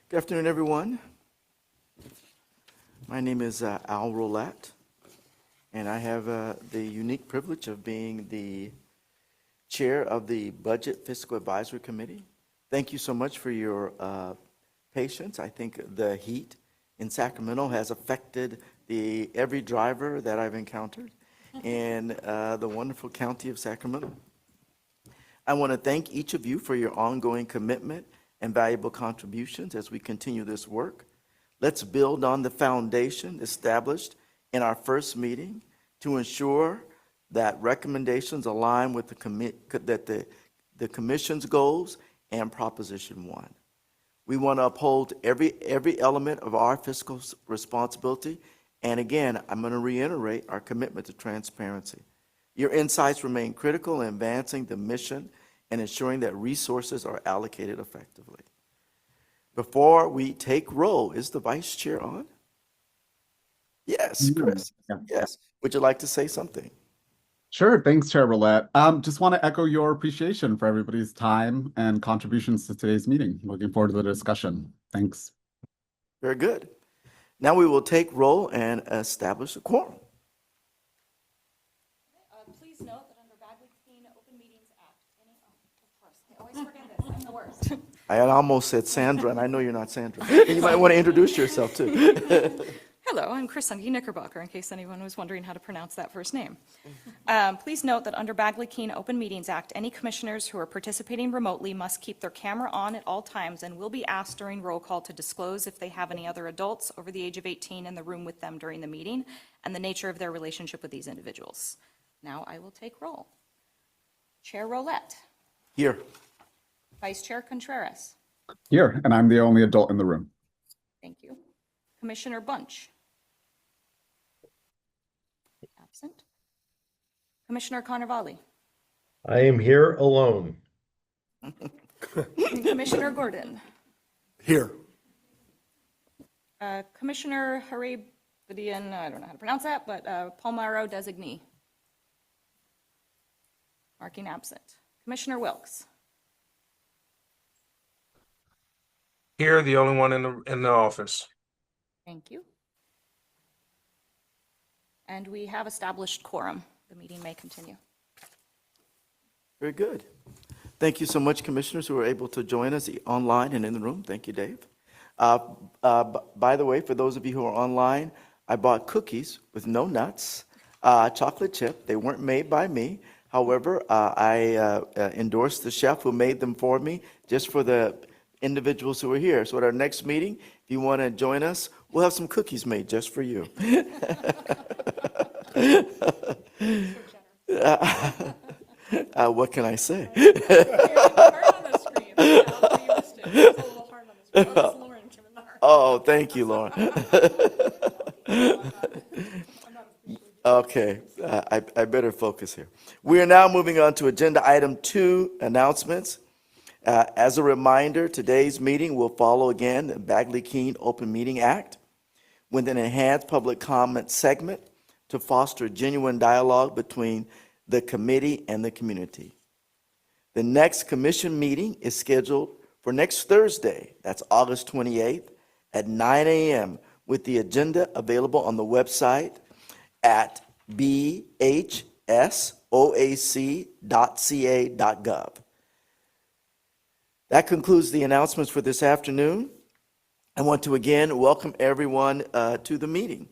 Good afternoon, everyone. My name is Al Roulette, and I have the unique privilege of being the chair of the Budget Fiscal Advisory Committee. Thank you so much for your patience. I think the heat in Sacramento has affected every driver that I've encountered in the wonderful county of Sacramento. I want to thank each of you for your ongoing commitment and valuable contributions as we continue this work. Let's build on the foundation established in our first meeting to ensure that recommendations align with the Commission's goals and Proposition 1. We want to uphold every element of our fiscal responsibility. And again, I'm going to reiterate our commitment to transparency. Your insights remain critical in advancing the mission and ensuring that resources are allocated effectively. Before we take roll, is the vice chair on? Yes, Chris. Yes. Would you like to say something? Sure. Thanks, Chair Roulette. Just want to echo your appreciation for everybody's time and contributions to today's meeting. Looking forward to the discussion. Thanks. Very good. Now we will take roll and establish a quorum. Please note that under Bagley-Keene Open Meetings Act, of course, I always forget this, I'm the worst. I almost said Sandra, and I know you're not Sandra. You might want to introduce yourself, too. Hello, I'm Chrysanthi Knickerbocker, in case anyone was wondering how to pronounce that first name. Please note that under Bagley-Keene Open Meetings Act, any commissioners who are participating remotely must keep their camera on at all times and will be asked during roll call to disclose if they have any other adults over the age of 18 in the room with them during the meeting and the nature of their relationship with these individuals. Now I will take roll. Chair Roulette. Here. Vice Chair Contreras. Here, and I'm the only adult in the room. Thank you. Commissioner Bunch. Absent. Commissioner Carnevale. I am here alone. Commissioner Gordon. Here. Commissioner Harabidian, I don't know how to pronounce that, but Palmaro designee. Marking absent. Commissioner Wilkes. Here, the only one in the office. Thank you. And we have established quorum. The meeting may continue. Very good. Thank you so much, commissioners who were able to join us online and in the room. Thank you, Dave. By the way, for those of you who are online, I bought cookies with no nuts, chocolate chip. They weren't made by me. However, I endorsed the chef who made them for me just for the individuals who are here. So at our next meeting, if you want to join us, we'll have some cookies made just for you. What can I say? Oh, thank you, Lauren. Okay, I better focus here. We are now moving on to agenda item 2, announcements. As a reminder, today's meeting will follow again the Bagley-Keene Open Meeting Act with an enhanced public comment segment to foster genuine dialogue between the committee and the community. The next commission meeting is scheduled for next Thursday, that's August 28th at 9 a.m. with the agenda available on the website at bhsoac.ca.gov. That concludes the announcements for this afternoon. I want to again welcome everyone to the meeting.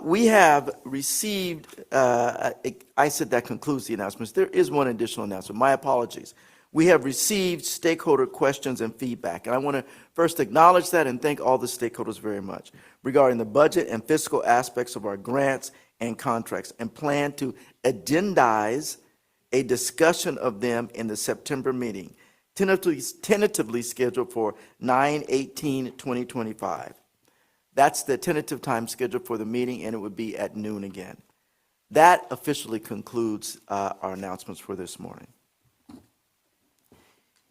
We have received, I said that concludes the announcements. There is one additional announcement. My apologies. We have received stakeholder questions and feedback, and I want to first acknowledge that and thank all the stakeholders very much regarding the budget and fiscal aspects of our grants and contracts, and plan to agendize a discussion of them in the September meeting, tentatively scheduled for 9/18/2025. That's the tentative time scheduled for the meeting, and it would be at noon again. That officially concludes our announcements for this morning.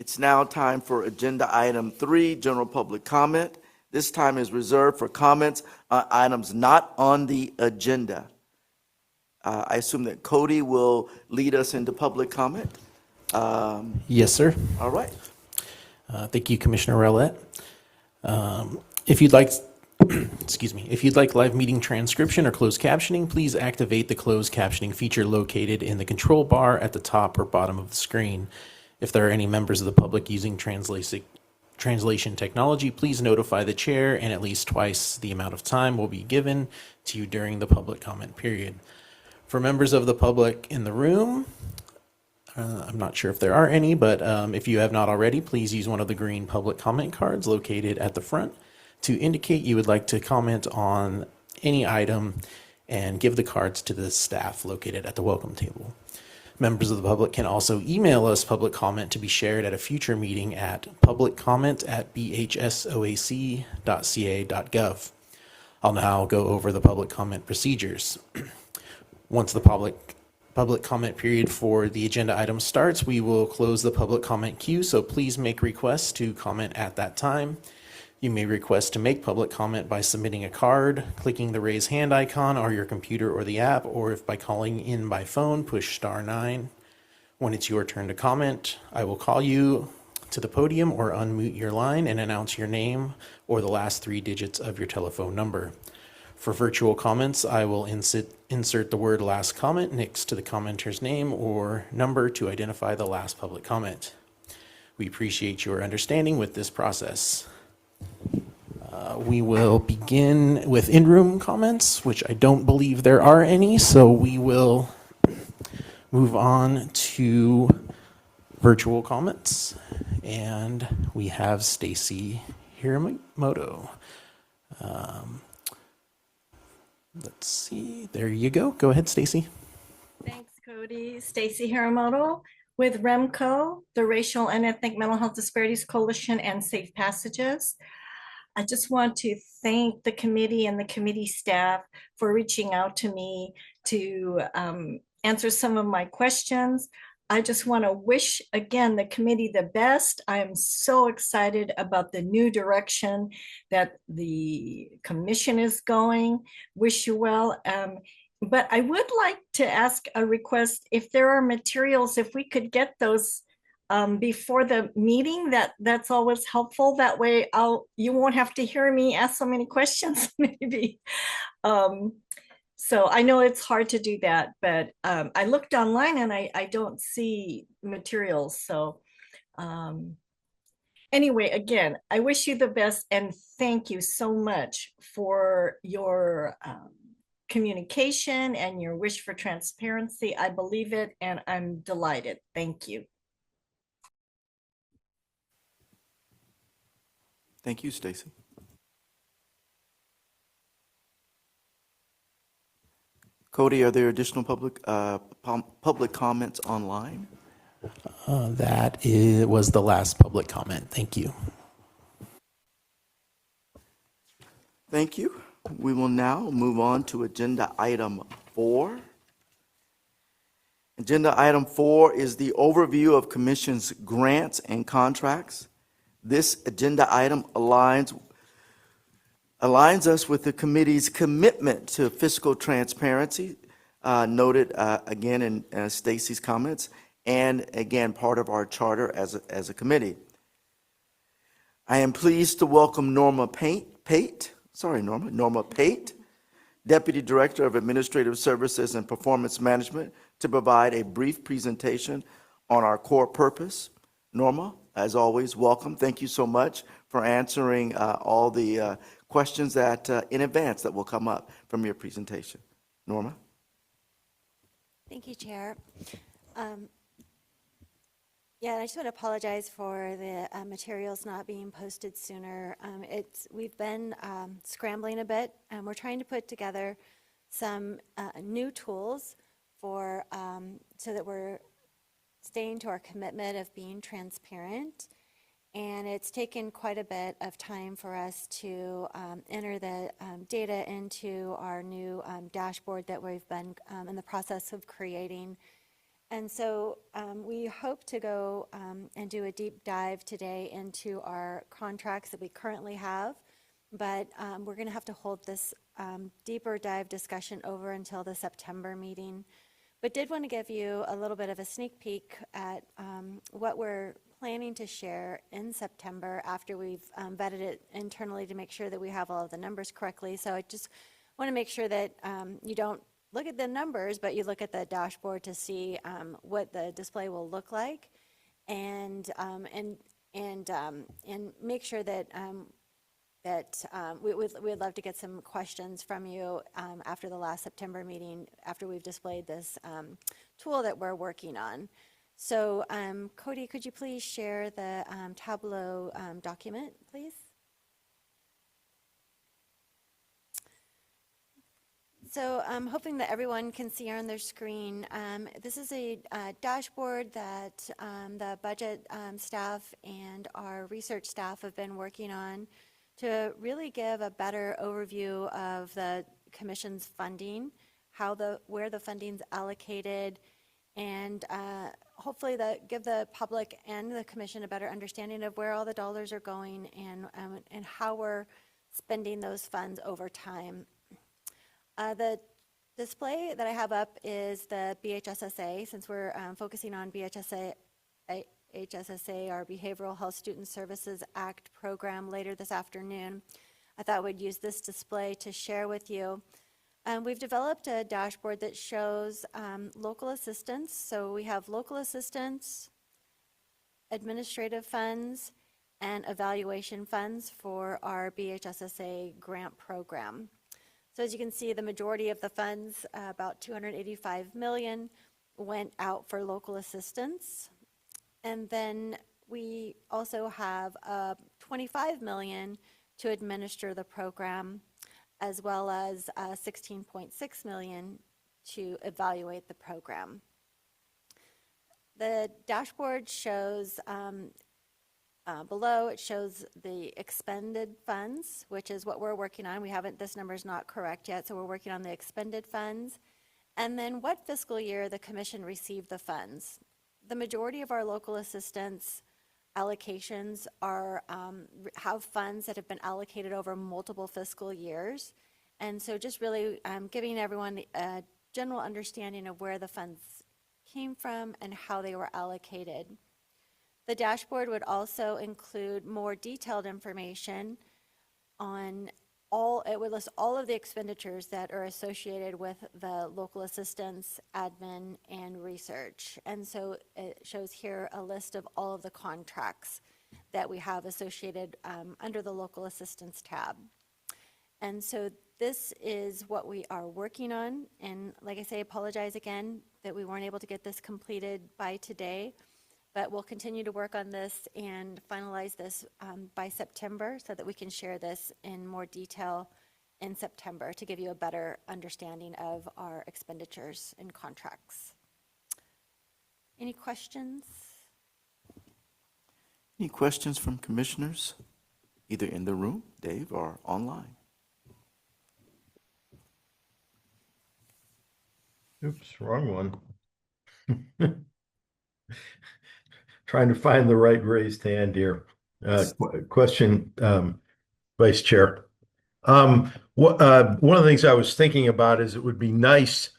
It's now time for agenda item 3, general public comment. This time is reserved for comments on items not on the agenda. I assume that Cody will lead us into public comment. Yes, sir. All right. Thank you, Commissioner Rowlett. If you'd like, excuse me, if you'd like live meeting transcription or closed captioning, please activate the closed captioning feature located in the control bar at the top or bottom of the screen. If there are any members of the public using translation technology, please notify the chair, and at least twice the amount of time will be given to you during the public comment period. For members of the public in the room, I'm not sure if there are any, but if you have not already, please use one of the green public comment cards located at the front to indicate you would like to comment on any item and give the cards to the staff located at the welcome table. Members of the public can also email us public comment to be shared at a future meeting at publiccomment@bhsoac.ca.gov. I'll now go over the public comment procedures. Once the public comment period for the agenda item starts, we will close the public comment queue, so please make requests to comment at that time. You may request to make public comment by submitting a card, clicking the raise hand icon on your computer or the app, or if by calling in by phone, push *9. When it's your turn to comment, I will call you to the podium or unmute your line and announce your name or the last 3 digits of your telephone number. For virtual comments, I will insert the word last comment next to the commenter's name or number to identify the last public comment. We appreciate your understanding with this process. We will begin with in-room comments, which I don't believe there are any, so we will move on to virtual comments. And we have Stacy Hiramoto. Let's see, there you go. Go ahead, Stacy. Thanks, Cody. Stacy Hiramoto with REMCO, the Racial and Ethnic Mental Health Disparities Coalition, and Safe Passages. I just want to thank the committee and the committee staff for reaching out to me to answer some of my questions. I just want to wish, again, the committee the best. I am so excited about the new direction that the commission is going. Wish you well. But I would like to ask a request, if there are materials, if we could get those before the meeting, that's always helpful. That way you won't have to hear me ask so many questions maybe. So I know it's hard to do that, but I looked online and I don't see materials. So anyway, again, I wish you the best and thank you so much for your communication and your wish for transparency. I believe it and I'm delighted. Thank you. Thank you, Stacy. Cody, are there additional public comments online? That was the last public comment. Thank you. Thank you. We will now move on to agenda item 4. Agenda item 4 is the overview of Commission's grants and contracts. This agenda item aligns us with the committee's commitment to fiscal transparency, noted again in Stacy's comments, and again, part of our charter as a committee. I am pleased to welcome Norma Pate, Deputy Director of Administrative Services and Performance Management, to provide a brief presentation on our core purpose. Norma, as always, welcome. Thank you so much for answering all the questions that in advance that will come up from your presentation. Norma? Thank you, Chair. Yeah, I just want to apologize for the materials not being posted sooner. We've been scrambling a bit, and we're trying to put together some new tools for so that we're staying to our commitment of being transparent. And it's taken quite a bit of time for us to enter the data into our new dashboard that we've been in the process of creating. And so we hope to go and do a deep dive today into our contracts that we currently have, but we're going to have to hold this deeper dive discussion over until the September meeting. But did want to give you a little bit of a sneak peek at what we're planning to share in September after we've vetted it internally to make sure that we have all of the numbers correctly. So I just want to make sure that you don't look at the numbers, but you look at the dashboard to see what the display will look like, and make sure that we'd love to get some questions from you after the last September meeting, after we've displayed this tool that we're working on. So Cody, could you please share the Tableau document, please? So I'm hoping that everyone can see on their screen. This is a dashboard that the budget staff and our research staff have been working on to really give a better overview of the commission's funding, where the funding's allocated, and hopefully give the public and the commission a better understanding of where all the dollars are going and how we're spending those funds over time. The display that I have up is the BHSSA, since we're focusing on BHSSA, our Behavioral Health Student Services Act program later this afternoon. I thought we'd use this display to share with you. We've developed a dashboard that shows local assistance. So we have local assistance, administrative funds, and evaluation funds for our BHSSA grant program. So as you can see, the majority of the funds, about $285 million, went out for local assistance. And then we also have $25 million to administer the program, as well as $16.6 million to evaluate the program. The dashboard shows below, it shows the expended funds, which is what we're working on. This number's not correct yet, so we're working on the expended funds. And then what fiscal year the commission received the funds. The majority of our local assistance allocations have funds that have been allocated over multiple fiscal years. And so just really giving everyone a general understanding of where the funds came from and how they were allocated. The dashboard would also include more detailed information on it would list all of the expenditures that are associated with the local assistance, admin, and research. And so it shows here a list of all of the contracts that we have associated under the local assistance tab. And so this is what we are working on. And like I say, apologize again that we weren't able to get this completed by today. But we'll continue to work on this and finalize this by September so that we can share this in more detail in September to give you a better understanding of our expenditures and contracts. Any questions? Any questions from commissioners, either in the room, Dave, or online? Oops, wrong one. Trying to find the right raised hand here. Question, Vice Chair. One of the things I was thinking about is it would be nice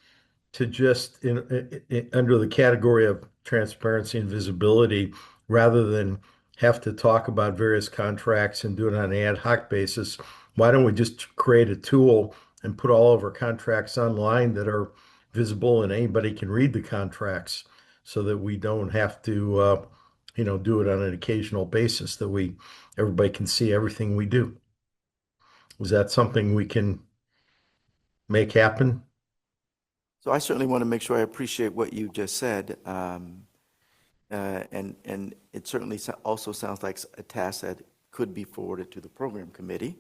to just under the category of transparency and visibility, rather than have to talk about various contracts and do it on an ad hoc basis. Why don't we just create a tool and put all of our contracts online that are visible and anybody can read the contracts, so that we don't have to do it on an occasional basis, that everybody can see everything we do. Is that something we can make happen? So I certainly want to make sure I appreciate what you just said. And it certainly also sounds like a task that could be forwarded to the program committee,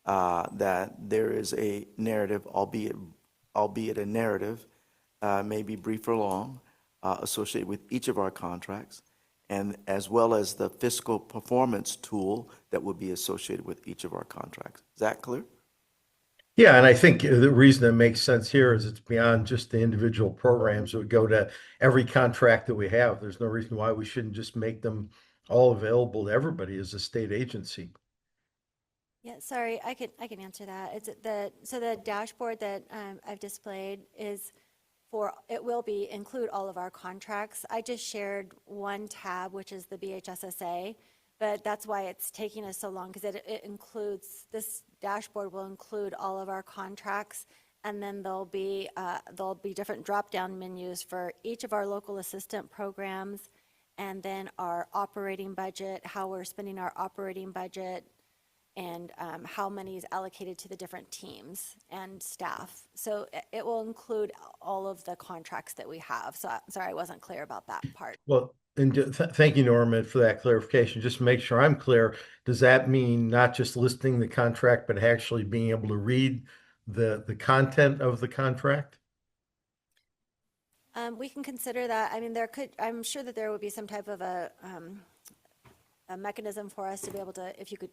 that there is a narrative, albeit a narrative, maybe brief or long, associated with each of our contracts, and as well as the fiscal performance tool that would be associated with each of our contracts. Is that clear? Yeah, and I think the reason it makes sense here is it's beyond just the individual programs. It would go to every contract that we have. There's no reason why we shouldn't just make them all available to everybody as a state agency. Yeah, sorry, I can answer that. So the dashboard that I've displayed is it will be, include all of our contracts. I just shared one tab, which is the BHSSA, but that's why it's taking us so long, because it includes, this dashboard will include all of our contracts, and then there'll be different drop-down menus for each of our local assistant programs, and then our operating budget, how we're spending our operating budget, and how money is allocated to the different teams and staff. So it will include all of the contracts that we have. So sorry, I wasn't clear about that part. Well, and thank you, Norman, for that clarification. Just to make sure I'm clear, does that mean not just listing the contract, but actually being able to read the content of the contract? We can consider that. I mean, I'm sure that there would be some type of a mechanism for us to be able to, if you could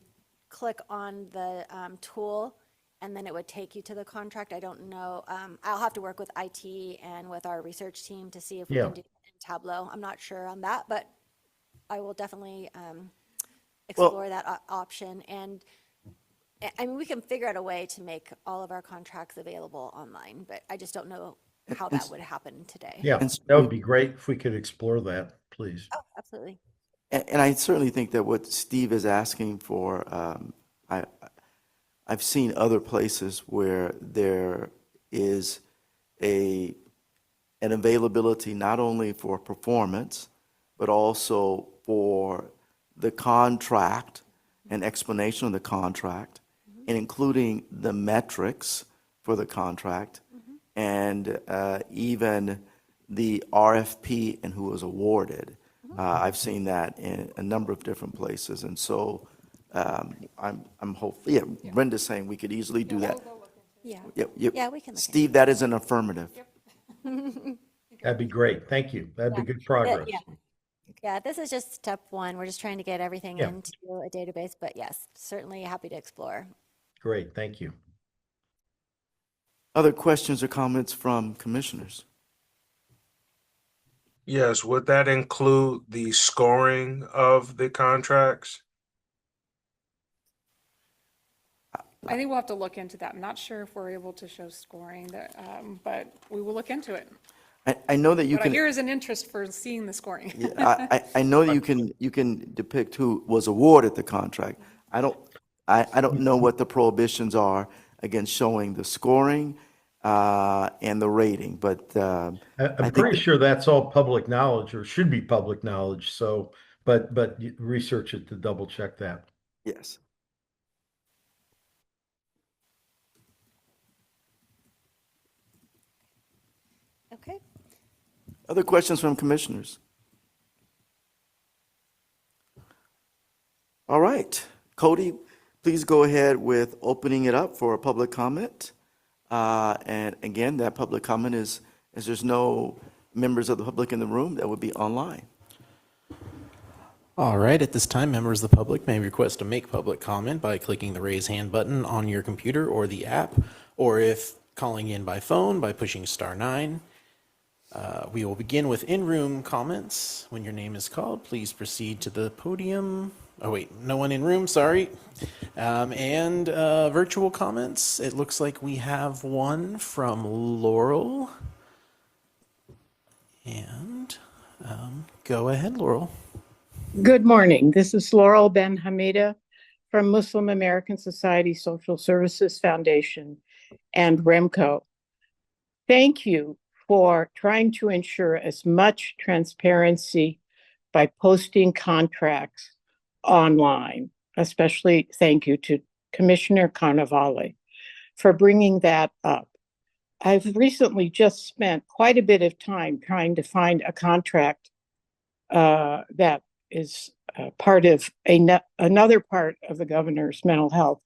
click on the tool, and then it would take you to the contract. I don't know. I'll have to work with IT and with our research team to see if we can do it in Tableau. I'm not sure on that, but I will definitely explore that option. And I mean, we can figure out a way to make all of our contracts available online, but I just don't know how that would happen today. Yeah, that would be great if we could explore that, please. Oh, absolutely. And I certainly think that what Steve is asking for, I've seen other places where there is an availability not only for performance, but also for the contract, an explanation of the contract, and including the metrics for the contract, and even the RFP and who was awarded. I've seen that in a number of different places, and so I'm hopeful. Yeah, Brenda's saying we could easily do that. Yeah. Yep. Yeah, we can look Steve, that is an affirmative. That'd be great. Thank you. That'd be good progress. Yeah, this is just step one. We're just trying to get everything into a database, but yes, certainly happy to explore. Great, thank you. Other questions or comments from commissioners? Yes, would that include the scoring of the contracts? I think we'll have to look into that. I'm not sure if we're able to show scoring, but we will look into it. I know that you What I can. hear is an interest for seeing the scoring. I know that you can depict who was awarded the contract. I don't know what the prohibitions are against showing the scoring and the rating, but I'm think pretty sure that's all public knowledge, or should be public knowledge. So, but you research it to double check that. yes. Okay. Other questions from commissioners? All right, Cody, please go ahead with opening it up for a public comment. And again, that public comment is, as there's no members of the public in the room, that would be online. All right, at this time, members of the public may request to make public comment by clicking the raise hand button on your computer or the app, or if calling in by phone, by pushing *9. We will begin with in-room comments. When your name is called, please proceed to the podium. Oh, wait, no one in room, sorry. And virtual comments, it looks like we have one from Laurel. And go ahead, Laurel. Good morning. This is Laurel Ben Hamida from Muslim American Society Social Services Foundation and REMCO. Thank you for trying to ensure as much transparency by posting contracts online. Especially thank you to Commissioner Carnevale for bringing that up. I've recently just spent quite a bit of time trying to find a contract that is part of another part of the governor's mental health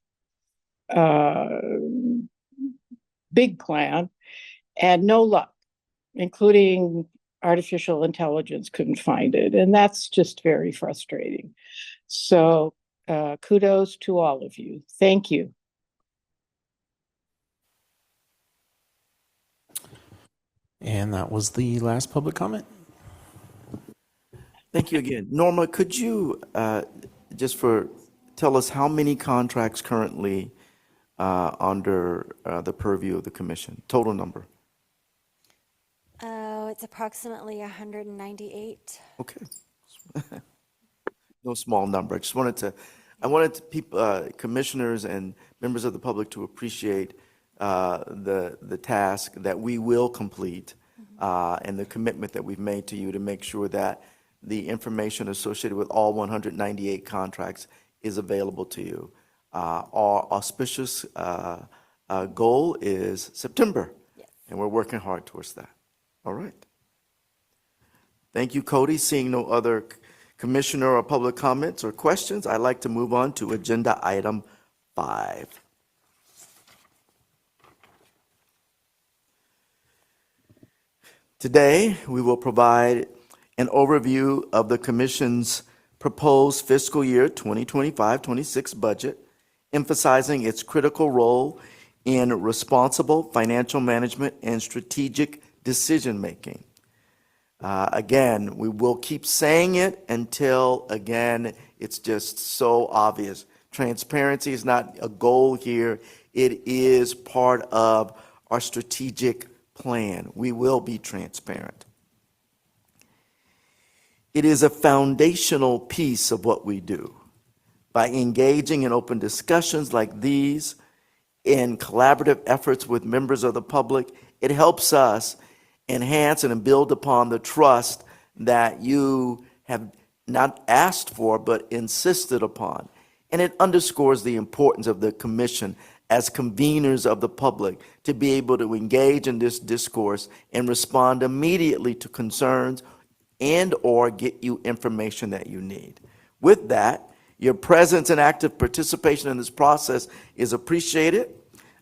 big plan, and no luck, including artificial intelligence couldn't find it. And that's just very frustrating. So kudos to all of you. Thank you. And that was the last public comment. Thank you again. Norma, could you tell us how many contracts currently under the purview of the commission, total number? it's approximately 198. Okay. No small number. I wanted people, commissioners and members of the public to appreciate the task that we will complete and the commitment that we've made to you to make sure that the information associated with all 198 contracts is available to you. Our auspicious goal is September, Yes. and we're working hard towards that. All right. Thank you, Cody. Seeing no other commissioner or public comments or questions, I'd like to move on to agenda item 5. Today, we will provide an overview of the Commission's proposed fiscal year 2025-26 budget, emphasizing its critical role in responsible financial management and strategic decision-making. Again, we will keep saying it until, again, it's just so obvious. Transparency is not a goal here. It is part of our strategic plan. We will be transparent. It is a foundational piece of what we do. By engaging in open discussions like these, in collaborative efforts with members of the public, it helps us enhance and build upon the trust that you have not asked for, but insisted upon. And it underscores the importance of the Commission as conveners of the public to be able to engage in this discourse and respond immediately to concerns and or get you information that you need. With that, your presence and active participation in this process is appreciated.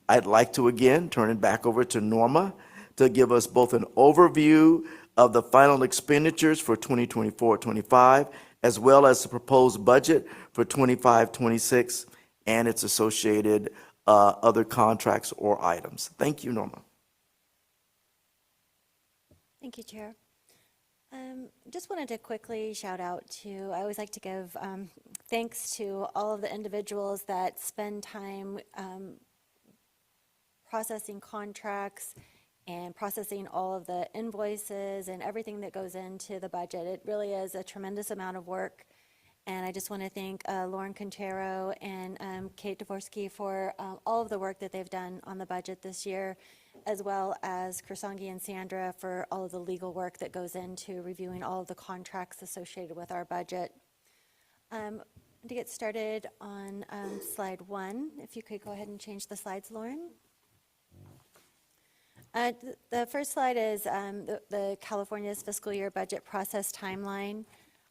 I'd like to again turn it back over to Norma to give us both an overview of the final expenditures for 2024-25, as well as the proposed budget for 25-26 and its associated other contracts or items. Thank you, Norma. Thank you, Chair. Just wanted to quickly shout out to, I always like to give thanks to all of the individuals that spend time processing contracts and processing all of the invoices and everything that goes into the budget. It really is a tremendous amount of work. And I just want to thank Lauren Quintero and Kate Dvorsky for all of the work that they've done on the budget this year, as well as Krisangi and Sandra for all of the legal work that goes into reviewing all of the contracts associated with our budget. To get started on slide 1, if you could go ahead and change the slides, Lauren. The first slide is the California's fiscal year budget process timeline.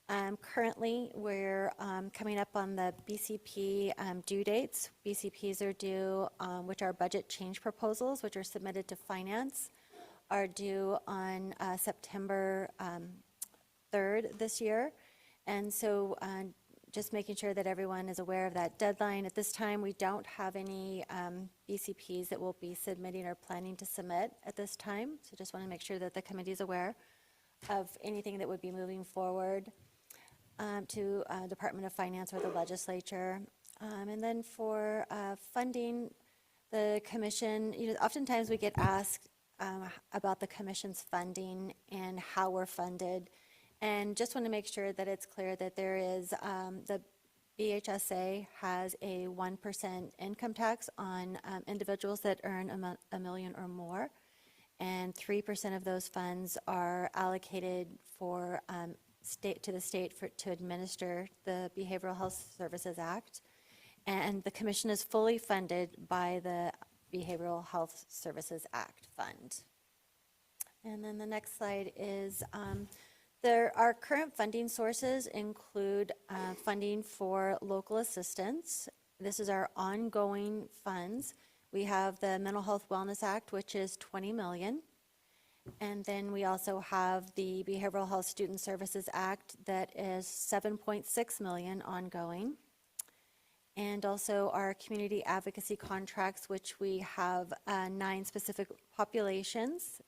Currently, we're coming up on the BCP due dates. BCPs are due, which are budget change proposals, which are submitted to finance, are due on September 3rd this year. And so just making sure that everyone is aware of that deadline. At this time, we don't have any BCPs that we'll be submitting or planning to submit at this time. So just want to make sure that the committee is aware of anything that would be moving forward to Department of Finance or the legislature. And then for funding, the commission, oftentimes we get asked about the commission's funding and how we're funded. And just want to make sure that it's clear that there is, the BHSA has a 1% income tax on individuals that earn $1 million or more. And 3% of those funds are allocated for to the state to administer the Behavioral Health Services Act. And the commission is fully funded by the Behavioral Health Services Act fund. And then the next slide is our current funding sources include funding for local assistance. This is our ongoing funds. We have the Mental Health Wellness Act, which is $20 million. And then we also have the Behavioral Health Student Services Act that is $7.6 million ongoing. And also our community advocacy contracts, which we have 9 specific populations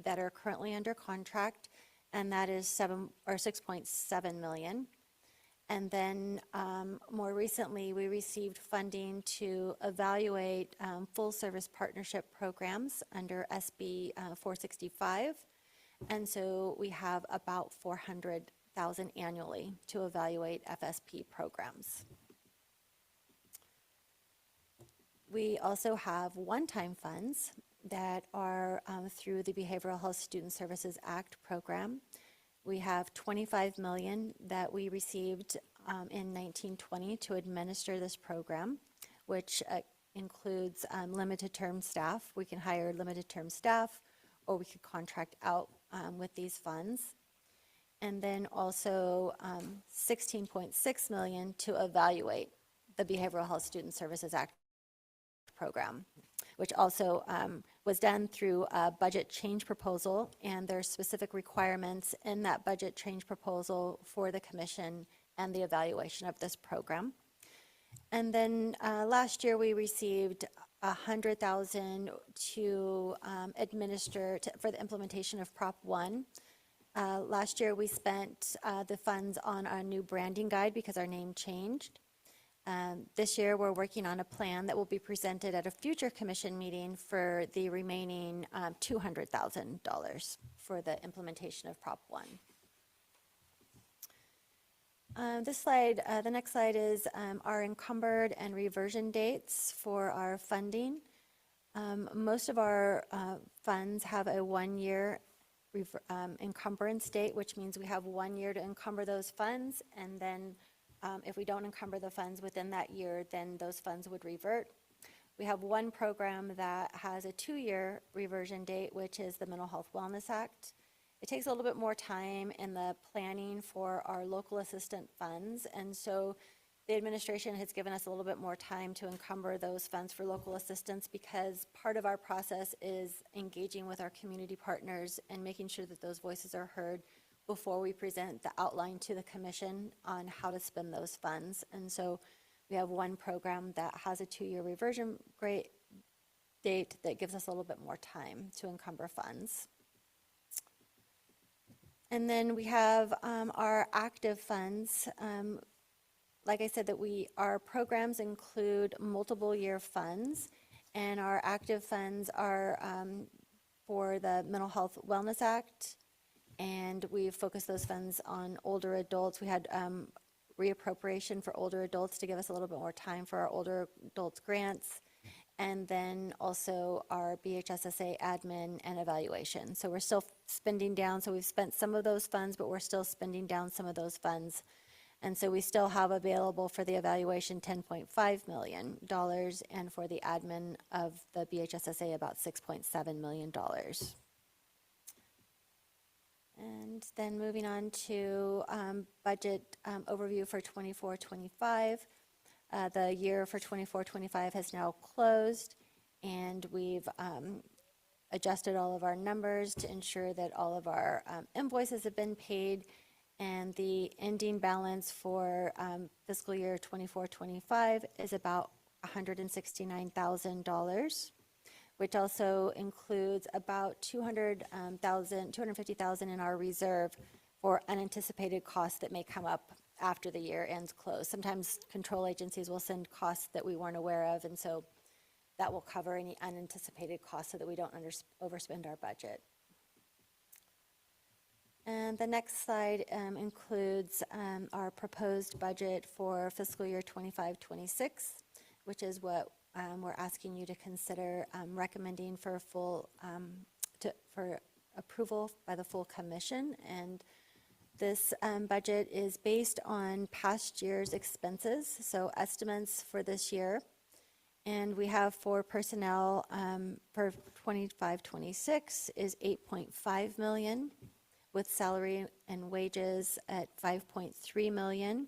that are currently under contract, and that is 6.7 million. And then more recently, we received funding to evaluate full service partnership programs under SB 465. And so we have about 400,000 annually to evaluate FSP programs. We also have one-time funds that are through the Behavioral Health Student Services Act program. We have 25 million that we received in 1920 to administer this program, which includes limited term staff. We can hire limited term staff, or we could contract out with these funds. And then also 16.6 million to evaluate the Behavioral Health Student Services Act program, which also was done through a budget change proposal, and there are specific requirements in that budget change proposal for the commission and the evaluation of this program. And then last year we received 100,000 to administer for the implementation of Prop 1. Last year we spent the funds on our new branding guide because our name changed. This year we're working on a plan that will be presented at a future commission meeting for the remaining $200,000 for the implementation of Prop 1. This slide, the next slide is our encumbered and reversion dates for our funding. Most of our funds have a 1-year encumbrance date, which means we have 1 year to encumber those funds, and then if we don't encumber the funds within that year, then those funds would revert. We have one program that has a 2-year reversion date, which is the Mental Health Wellness Act. It takes a little bit more time in the planning for our local assistant funds, and so the administration has given us a little bit more time to encumber those funds for local assistance, because part of our process is engaging with our community partners and making sure that those voices are heard before we present the outline to the commission on how to spend those funds. And so we have one program that has a 2-year reversion date that gives us a little bit more time to encumber funds. And then we have our active funds. Like I said, that our programs include multiple year funds, and our active funds are for the Mental Health Wellness Act, and we've focused those funds on older adults. We had reappropriation for older adults to give us a little bit more time for our older adults grants, and then also our BHSSA admin and evaluation. So we're still spending down, so we've spent some of those funds, but we're still spending down some of those funds. And so we still have available for the evaluation $10.5 million, and for the admin of the BHSSA about $6.7 million. And then moving on to budget overview for 24-25. The year for 24-25 has now closed, and we've adjusted all of our numbers to ensure that all of our invoices have been paid, and the ending balance for fiscal year 24-25 is about $169,000, which also includes about $250,000 in our reserve for unanticipated costs that may come up after the year ends close. Sometimes control agencies will send costs that we weren't aware of, and so that will cover any unanticipated costs so that we don't overspend our budget. And the next slide includes our proposed budget for fiscal year 25-26, which is what we're asking you to consider recommending for for approval by the full commission. And this budget is based on past year's expenses, so estimates for this year. And we have for personnel for 25-26 is $8.5 million, with salary and wages at $5.3 million,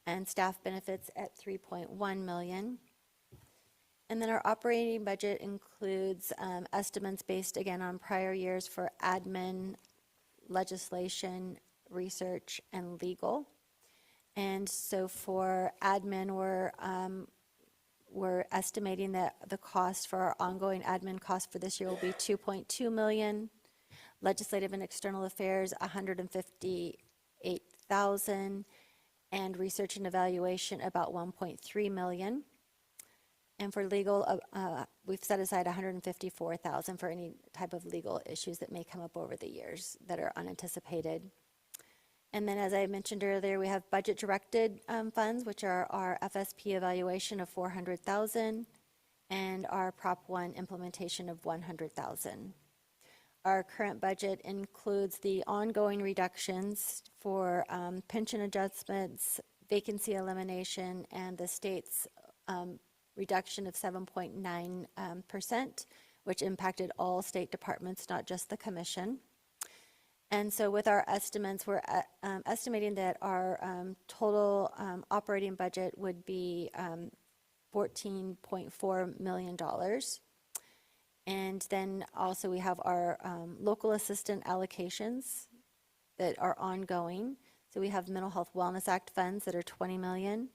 and staff benefits at $3.1 million. And then our operating budget includes estimates based again on prior years for admin, legislation, research, and legal. And so for admin, we're estimating that the cost for our ongoing admin cost for this year will be $2.2 million. Legislative and external affairs, $158,000, and research and evaluation about $1.3 million. And for legal, we've set aside $154,000 for any type of legal issues that may come up over the years that are unanticipated. And then, as I mentioned earlier, we have budget-directed funds, which are our FSP evaluation of $400,000 and our Prop 1 implementation of $100,000. Our current budget includes the ongoing reductions for pension adjustments, vacancy elimination, and the state's reduction of 7.9%, which impacted all state departments, not just the commission. And so with our estimates, we're estimating that our total operating budget would be $14.4 million. And then also we have our local assistant allocations that are ongoing. So we have Mental Health Wellness Act funds that are $20 million.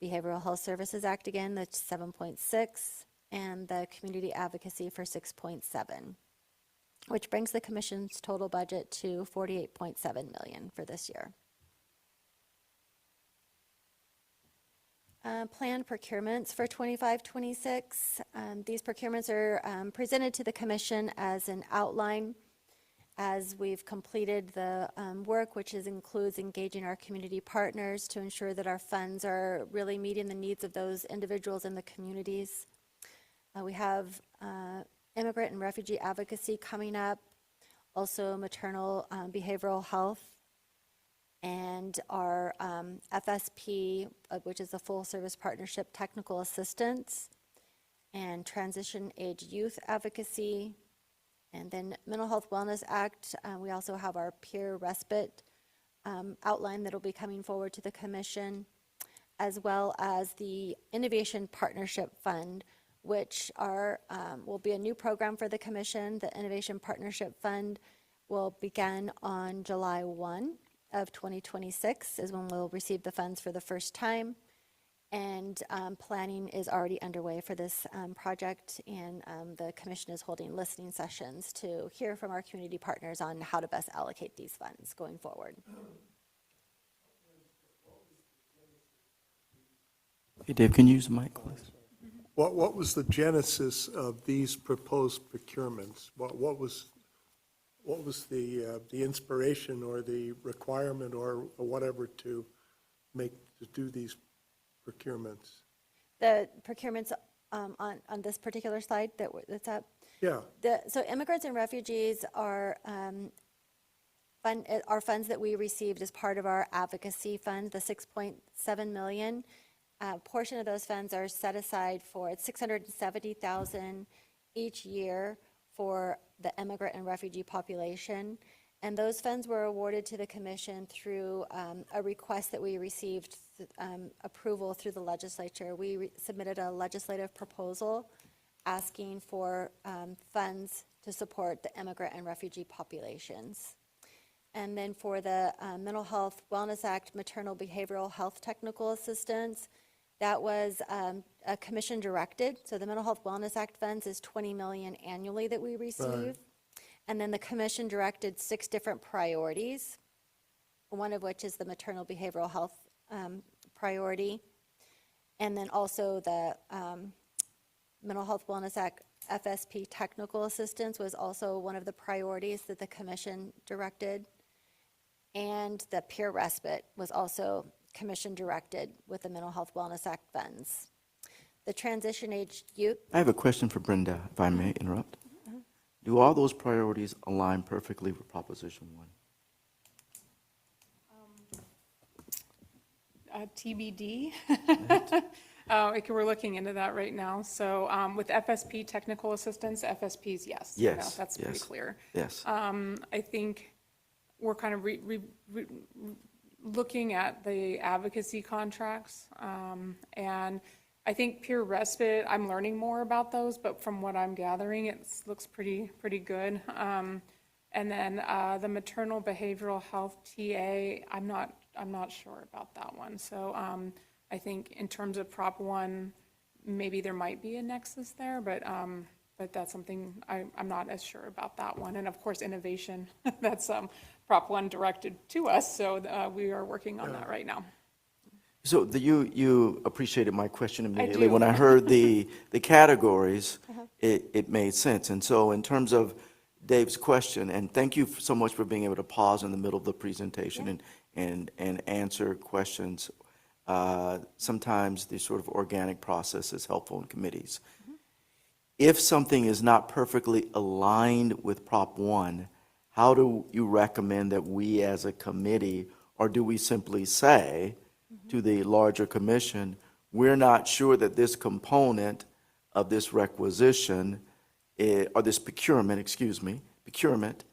Behavioral Health Services Act, again, that's 7.6, and the Community Advocacy for 6.7, which brings the commission's total budget to $48.7 million for this year. Planned procurements for 25-26. These procurements are presented to the commission as an outline as we've completed the work, which includes engaging our community partners to ensure that our funds are really meeting the needs of those individuals in the communities. We have immigrant and refugee advocacy coming up, also maternal behavioral health, and our FSP, which is a full service partnership technical assistance, and transition age youth advocacy. And then Mental Health Wellness Act, we also have our peer respite outline that will be coming forward to the commission, as well as the Innovation Partnership Fund, which will be a new program for the commission. The Innovation Partnership Fund will begin on July 1 of 2026 is when we'll receive the funds for the first time. And planning is already underway for this project, and the commission is holding listening sessions to hear from our community partners on how to best allocate these funds going forward. Hey, Dave, can you use the mic, please? What was the genesis of these proposed procurements? What was the inspiration or the requirement or whatever to do these procurements? The procurements on this particular slide that's up? Yeah. So immigrants and refugees are funds that we received as part of our advocacy fund, the $6.7 million. Portion of those funds are set aside for $670,000 each year for the immigrant and refugee population. And those funds were awarded to the commission through a request that we received approval through the legislature. We submitted a legislative proposal asking for funds to support the immigrant and refugee populations. And then for the Mental Health Wellness Act Maternal Behavioral Health Technical Assistance, that was a commission directed. So the Mental Health Wellness Act funds is $20 million annually that we receive. Right. And then the commission directed 6 different priorities, one of which is the maternal behavioral health priority. And then also the Mental Health Wellness Act FSP technical assistance was also one of the priorities that the commission directed. And the peer respite was also commission directed with the Mental Health Wellness Act funds. The transition age youth. I have a question for Brenda, if I may interrupt. Do all those priorities align perfectly with Proposition 1? TBD. We're looking into that right now. So with FSP technical assistance, FSPs, yes. Yes. That's pretty clear. Yes. I think we're kind of looking at the advocacy contracts, and I think peer respite, I'm learning more about those, but from what I'm gathering, it looks pretty good. And then the maternal behavioral health TA, I'm not sure about that one. So I think in terms of Prop 1, maybe there might be a nexus there, but that's something I'm not as sure about that one. And of course, innovation, that's Prop 1 directed to us, so we are working on that right now. So you appreciated my question immediately. When I heard the categories, it made sense. And so in terms of Dave's question, and thank you so much for being able to pause in the middle of the presentation and answer questions. Sometimes the sort of organic process is helpful in committees. If something is not perfectly aligned with Prop 1, how do you recommend that we as a committee, or do we simply say to the larger commission, we're not sure that this component of this requisition, or this procurement, procurement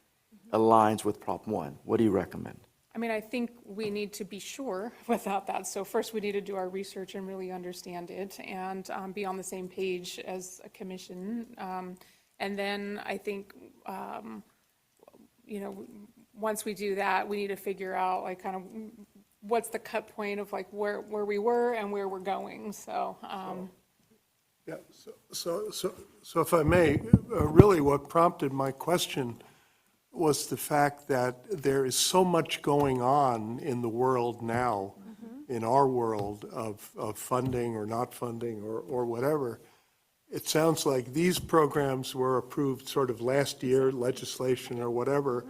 aligns with Prop 1? What do you recommend? I mean, I think we need to be sure without that. So first, we need to do our research and really understand it and be on the same page as a commission. And then I think, once we do that, we need to figure out like kind of what's the cut point of like where we were and where we're going. So, Yeah, so if I may, really what prompted my question was the fact that there is so much going on in the world now, in our world of funding or not funding or whatever. It sounds like these programs were approved sort of last year, legislation or whatever.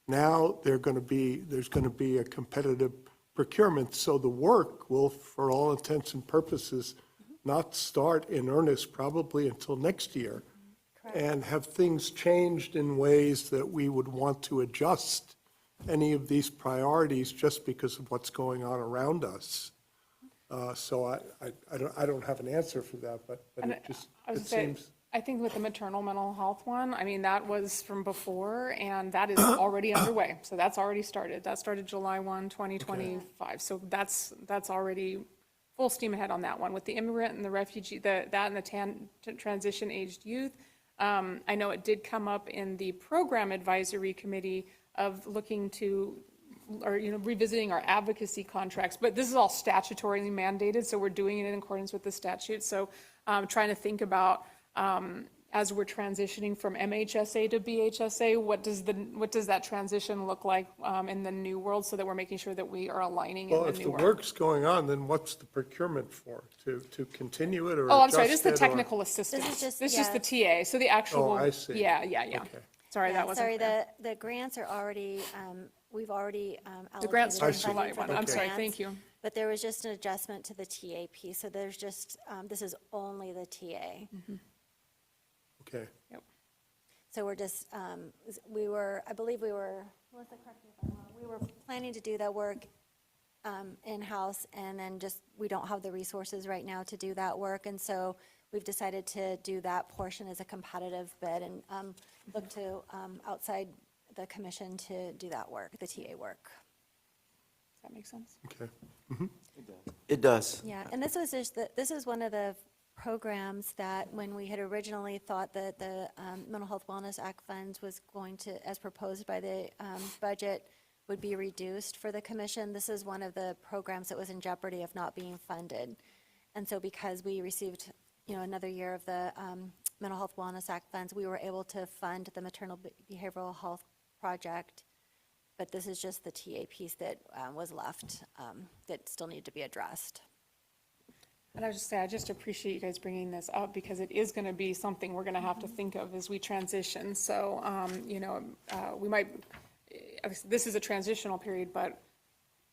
Now there's going to be a competitive procurement. So the work will, for all intents and purposes, not start in earnest probably until next year. And have things changed in ways that we would want to adjust any of these priorities just because of what's going on around us? So I don't have an answer for that, but it just, it seems. I think with the maternal mental health one, I mean, that was from before, and that is already underway. So that's already started. That started July 1, 2025. Okay. So that's already full steam ahead on that one. With the immigrant and the refugee, that and the transition-aged youth, I know it did come up in the program advisory committee of looking to, or revisiting our advocacy contracts, but this is all statutorily mandated, so we're doing it in accordance with the statute. So trying to think about, as we're transitioning from MHSA to BHSA, what does that transition look like in the new world, so that we're making sure that we are aligning in the new world. Well, if the work's going on, then what's the procurement for? To continue it or adjust it? Oh, I'm sorry, this is the or- technical assistance. This is just the TA, so the actual. Oh, I see. Yeah. Okay. Sorry, that wasn't clear. The grants are already, we've already The grant allocated starts funding July for 1. the I'm sorry, grants, thank you. But there was just an adjustment to the TA piece, so there's just, this is only the TA. Okay. Yep. So we're just, I believe we were, Melissa, correct me if I'm wrong, we were planning to do that work in-house, and then just, we don't have the resources right now to do that work, and so we've decided to do that portion as a competitive bid and look to outside the commission to do that work, the TA work. Does that make sense? Okay. It does. Yeah, and this was just, this is one of the programs that when we had originally thought that the Mental Health Wellness Act funds was going to, as proposed by the budget, would be reduced for the commission. This is one of the programs that was in jeopardy of not being funded. And so because we received, another year of the Mental Health Wellness Act funds, we were able to fund the maternal behavioral health project. But this is just the TA piece that was left that still needed to be addressed. And I just appreciate you guys bringing this up, because it is going to be something we're going to have to think of as we transition. So, we might, this is a transitional period, but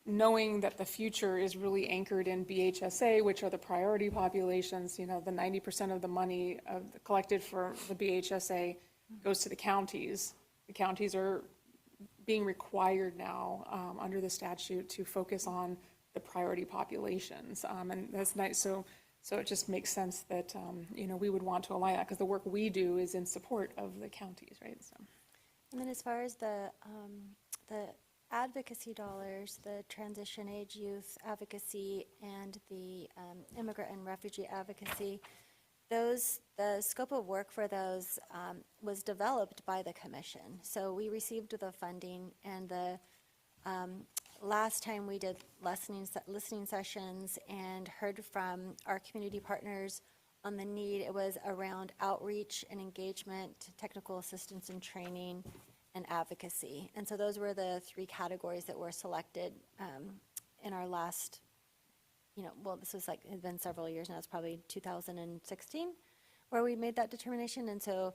knowing that the future is really anchored in BHSA, which are the priority populations, the 90% of the money collected for the BHSA goes to the counties. The counties are being required now under the statute to focus on the priority populations, and that's nice. So it just makes sense that we would want to align that, because the work we do is in support of the counties, right? So. And then as far as the advocacy dollars, the transition age youth advocacy and the immigrant and refugee advocacy, the scope of work for those was developed by the commission. So we received the funding, and the last time we did listening sessions and heard from our community partners on the need, it was around outreach and engagement, technical assistance and training, and advocacy. And so those were the three categories that were selected in our last well, this was like, it's been several years now, it's probably 2016 where we made that determination. And so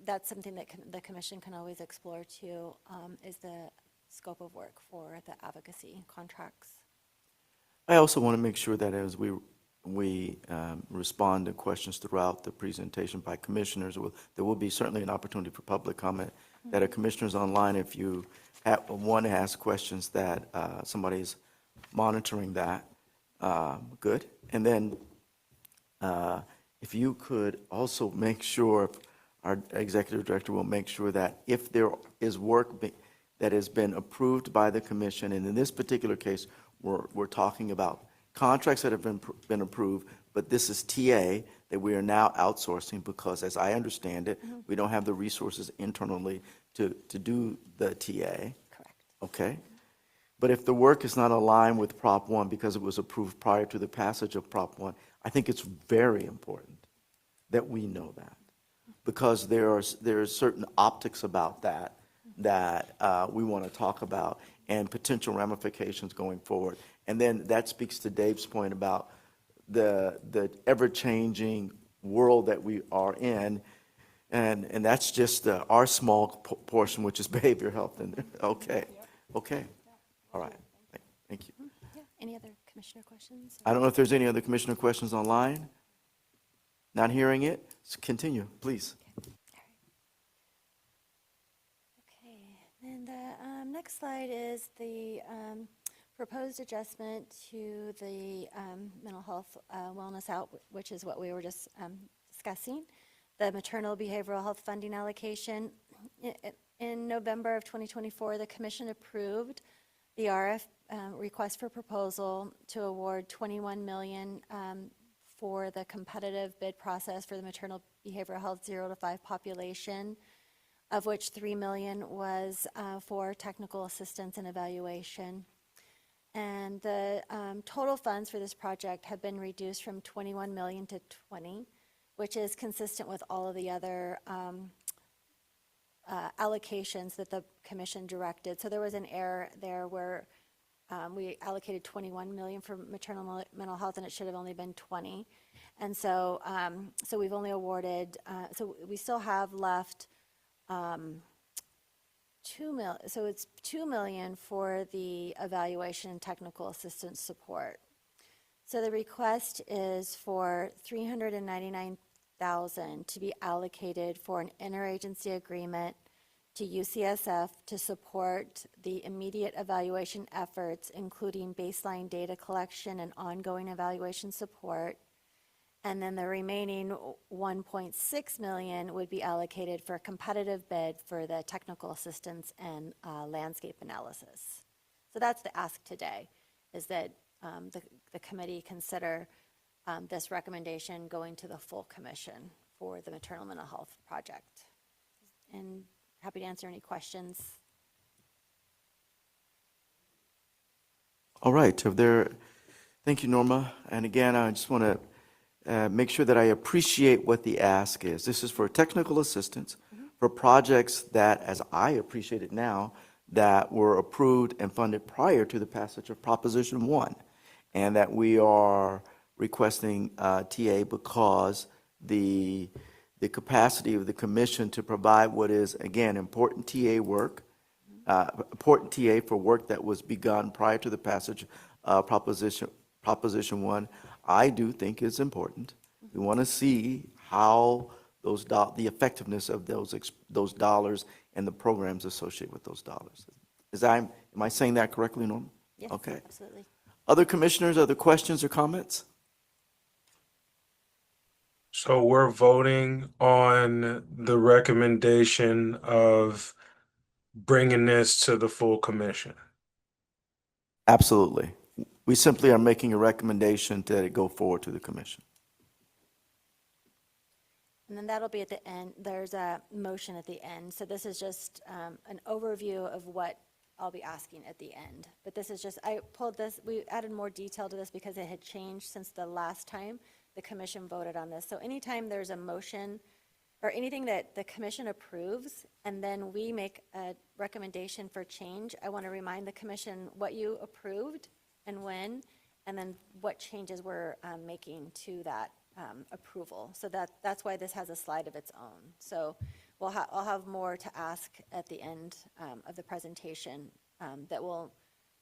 that's something that the commission can always explore too, is the scope of work for the advocacy contracts. I also want to make sure that as we respond to questions throughout the presentation by commissioners, there will be certainly an opportunity for public comment, that our commissioners online, if you want to ask questions, that somebody's monitoring that, good. And then if you could also make sure, our executive director will make sure that if there is work that has been approved by the commission, and in this particular case, we're talking about contracts that have been approved, but this is TA that we are now outsourcing because, as I understand it, we don't have the resources internally to do the TA. Correct. Okay? But if the work is not aligned with Prop 1 because it was approved prior to the passage of Prop 1, I think it's very important that we know that, because there are certain optics about that we want to talk about, and potential ramifications going forward. And then that speaks to Dave's point about the ever-changing world that we are in, and that's just our small portion, which is behavioral health. And okay, all right, thank you. Yeah. Any other commissioner questions? I don't know if there's any other commissioner questions online. Not hearing it, continue, please. Okay, then the next slide is the proposed adjustment to the mental health wellness out, which is what we were just discussing. The maternal behavioral health funding allocation. In November of 2024, the commission approved the request for proposal to award $21 million for the competitive bid process for the maternal behavioral health 0 to 5 population, of which $3 million was for technical assistance and evaluation. And the total funds for this project have been reduced from 21 million to 20, which is consistent with all of the other allocations that the commission directed. So there was an error there where we allocated 21 million for maternal mental health, and it should have only been 20. And so, so we've only awarded. So we still have left 2 million. So it's 2 million for the evaluation and technical assistance support. So the request is for 399,000 to be allocated for an interagency agreement to UCSF to support the immediate evaluation efforts, including baseline data collection and ongoing evaluation support. And then the remaining 1.6 million would be allocated for a competitive bid for the technical assistance and landscape analysis. So that's the ask today, is that the committee consider this recommendation going to the full commission for the maternal mental health project. And happy to answer any questions. All right, thank you, Norma. And again, I just want to make sure that I appreciate what the ask is. This is for technical assistance for projects that, as I appreciate it now, that were approved and funded prior to the passage of Proposition 1, and that we are requesting TA because the capacity of the commission to provide what is, again, important TA work, important TA for work that was begun prior to the passage of Proposition 1, I do think is important. We want to see how the effectiveness of those dollars and the programs associated with those dollars. Am I saying that correctly, Norma? Yes, okay. Absolutely. Other commissioners, other questions or comments? So we're voting on the recommendation of bringing this to the full commission. Absolutely. We simply are making a recommendation that it go forward to the commission. And then that'll be at the end. There's a motion at the end. So this is just an overview of what I'll be asking at the end. But this is just, I pulled this, we added more detail to this because it had changed since the last time the commission voted on this. So anytime there's a motion or anything that the commission approves and then we make a recommendation for change, I want to remind the commission what you approved and when, and then what changes we're making to that approval. So that's why this has a slide of its own. So I'll have more to ask at the end of the presentation that will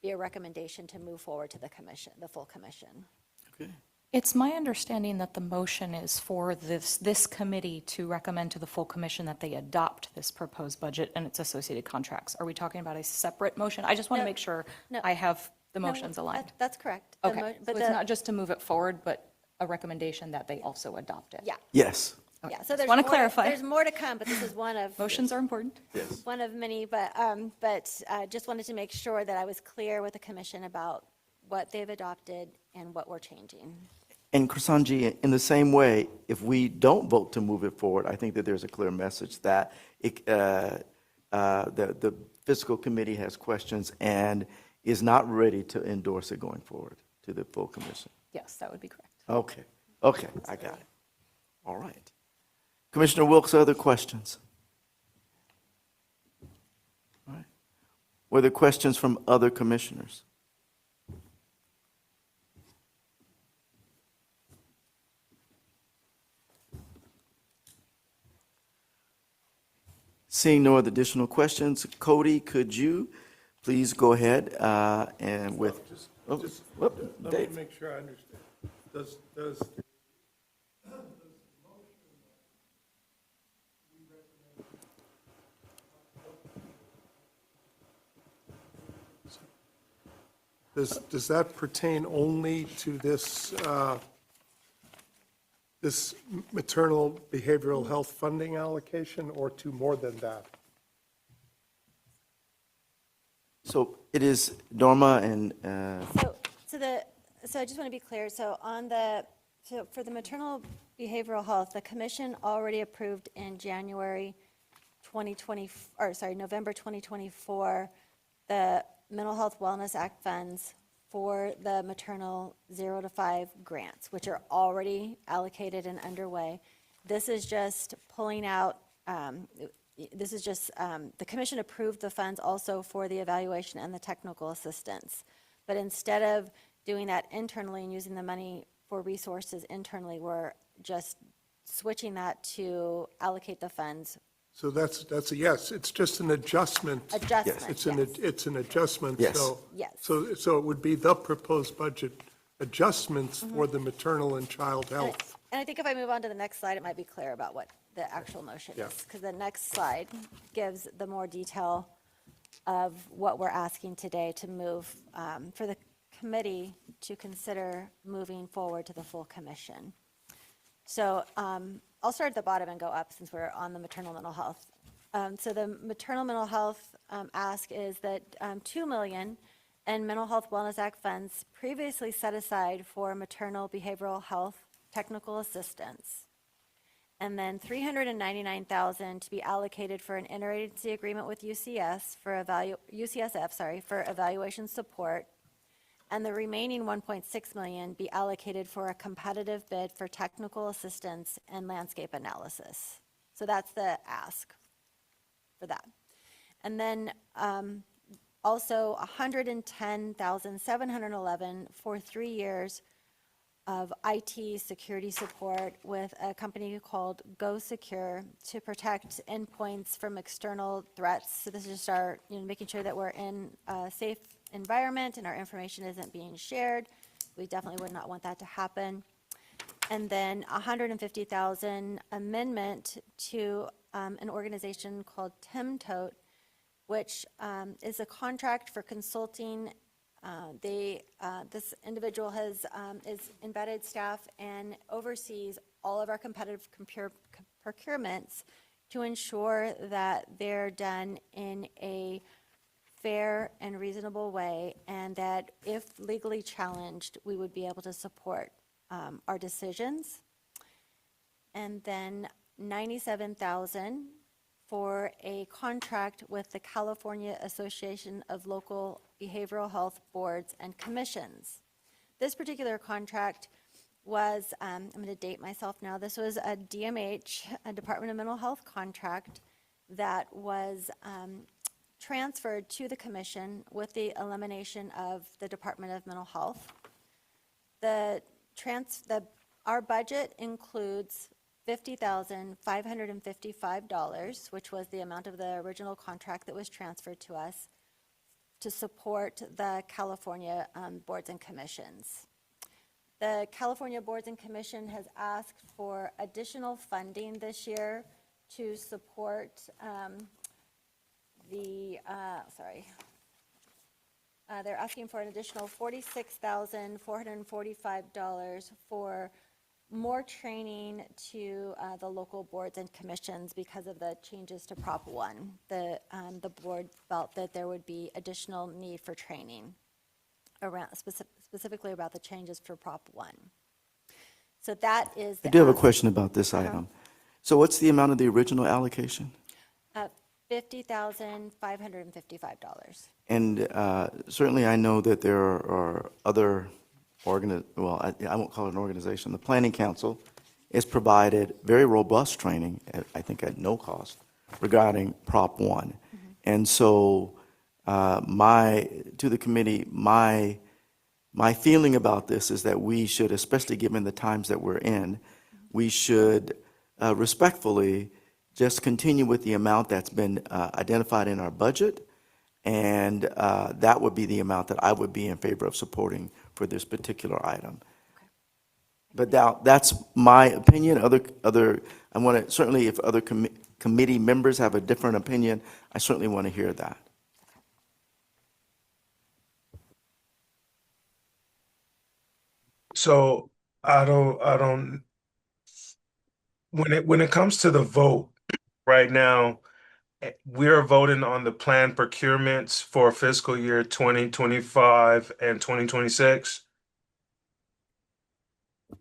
be a recommendation to move forward to the commission, the full commission. Okay. It's my understanding that the motion is for this committee to recommend to the full commission that they adopt this proposed budget and its associated contracts. Are we talking about a separate motion? I just want to No, make sure no. I have the No, motions aligned. That's correct. The Okay, so but it's not just to move it forward, but a recommendation that they also adopt it? Yeah, Yes. yeah. So there's wanna more- clarify. There's more to come, but this is one of. Motions are important. Yes. One of many, but just wanted to make sure that I was clear with the commission about what they've adopted and what we're changing. And Krisanji, in the same way, if we don't vote to move it forward, I think that there's a clear message that the fiscal committee has questions and is not ready to endorse it going forward to the full commission. Yes, that would be correct. Okay, I got it. All right. Commissioner Wilkes, other questions? All right. Were there questions from other commissioners? Seeing no other additional questions, Cody, could you please go ahead and with, Let me Dave. make sure I understand. Does does that pertain only to this, this maternal behavioral health funding allocation, or to more than that? So it is Norma and, So I just want to be clear, so for the maternal behavioral health, the commission already approved in November 2024, the Mental Health Wellness Act funds for the maternal 0 to 5 grants, which are already allocated and underway. This is just pulling out, the commission approved the funds also for the evaluation and the technical assistance. But instead of doing that internally and using the money for resources internally, we're just switching that to allocate the funds. So that's a yes, it's just an adjustment. Adjustment, It's yes. an adjustment, Yes. so. Yes. So it would be the proposed budget adjustments for the maternal and child health. And I think if I move on to the next slide, it might be clear about what the actual motion Yeah. is, because the next slide gives the more detail of what we're asking today to move, for the committee to consider moving forward to the full commission. So I'll start at the bottom and go up since we're on the maternal mental health. So the maternal mental health ask is that $2 million in Mental Health Wellness Act funds previously set aside for maternal behavioral health technical assistance, and then $399,000 to be allocated for an interagency agreement with UCSF for evaluation support, and the remaining $1.6 million be allocated for a competitive bid for technical assistance and landscape analysis. So that's the ask for that. And then also $110,711 for 3 years of IT security support with a company called Go Secure to protect endpoints from external threats. So this is just our, making sure that we're in a safe environment and our information isn't being shared. We definitely would not want that to happen. And then $150,000 amendment to an organization called TimTote, which is a contract for consulting. This individual is embedded staff and oversees all of our competitive procurements to ensure that they're done in a fair and reasonable way, and that if legally challenged, we would be able to support our decisions. And then $97,000 for a contract with the California Association of Local Behavioral Health Boards and Commissions. This particular contract was, I'm going to date myself now, this was a DMH, a Department of Mental Health contract that was transferred to the commission with the elimination of the Department of Mental Health. Our budget includes $50,555, which was the amount of the original contract that was transferred to us to support the California boards and commissions. The California Boards and Commission has asked for additional funding this year to support they're asking for an additional $46,445 for more training to the local boards and commissions because of the changes to Prop 1. The board felt that there would be additional need for training around specifically about the changes for Prop 1. So that is I do have a question about this item. So what's the amount of the original allocation? $50,555. And certainly I know that there are other I won't call it an organization. The Planning Council has provided very robust training, I think at no cost, regarding Prop 1. And so to the committee, my feeling about this is that we should, especially given the times that we're in, we should respectfully just continue with the amount that's been identified in our budget, and that would be the amount that I would be in favor of supporting for this particular item. But now, that's my opinion. I want to, certainly if other committee members have a different opinion, I certainly want to hear that. So I don't, when it comes to the vote right now, we're voting on the planned procurements for fiscal year 2025 and 2026.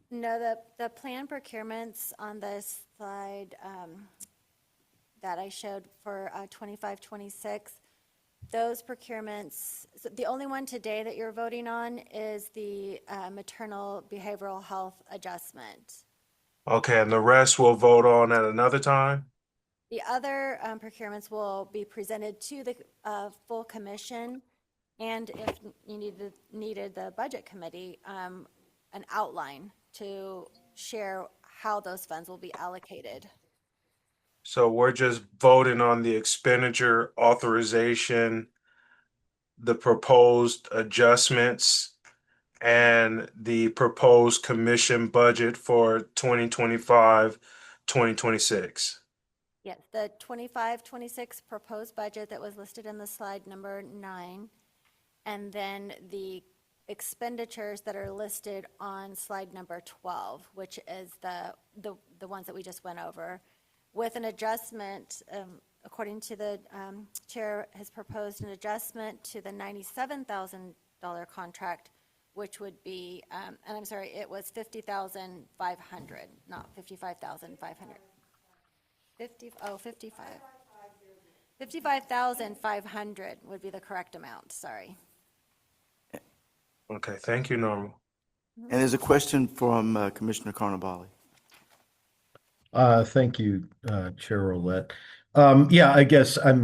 No, the planned procurements on this slide that I showed for 25-26, those procurements, so the only one today that you're voting on is the maternal behavioral health adjustment. Okay, and the rest we'll vote on at another time? The other procurements will be presented to the full commission, and if you needed the budget committee, an outline to share how those funds will be allocated. So we're just voting on the expenditure authorization, the proposed adjustments, and the proposed commission budget for 2025, 2026. Yes, the 25-26 proposed budget that was listed in the slide number 9, and then the expenditures that are listed on slide number 12, which is the ones that we just went over, with an adjustment, according to the chair, has proposed an adjustment to the $97,000 contract, which would be, and I'm sorry, it was $50,500, not $55,500. 55,500 would be the correct amount, sorry. Okay, thank you, Norma. And there's a question from Commissioner Carnevale. Thank you, Chair Roulette. Yeah, I guess I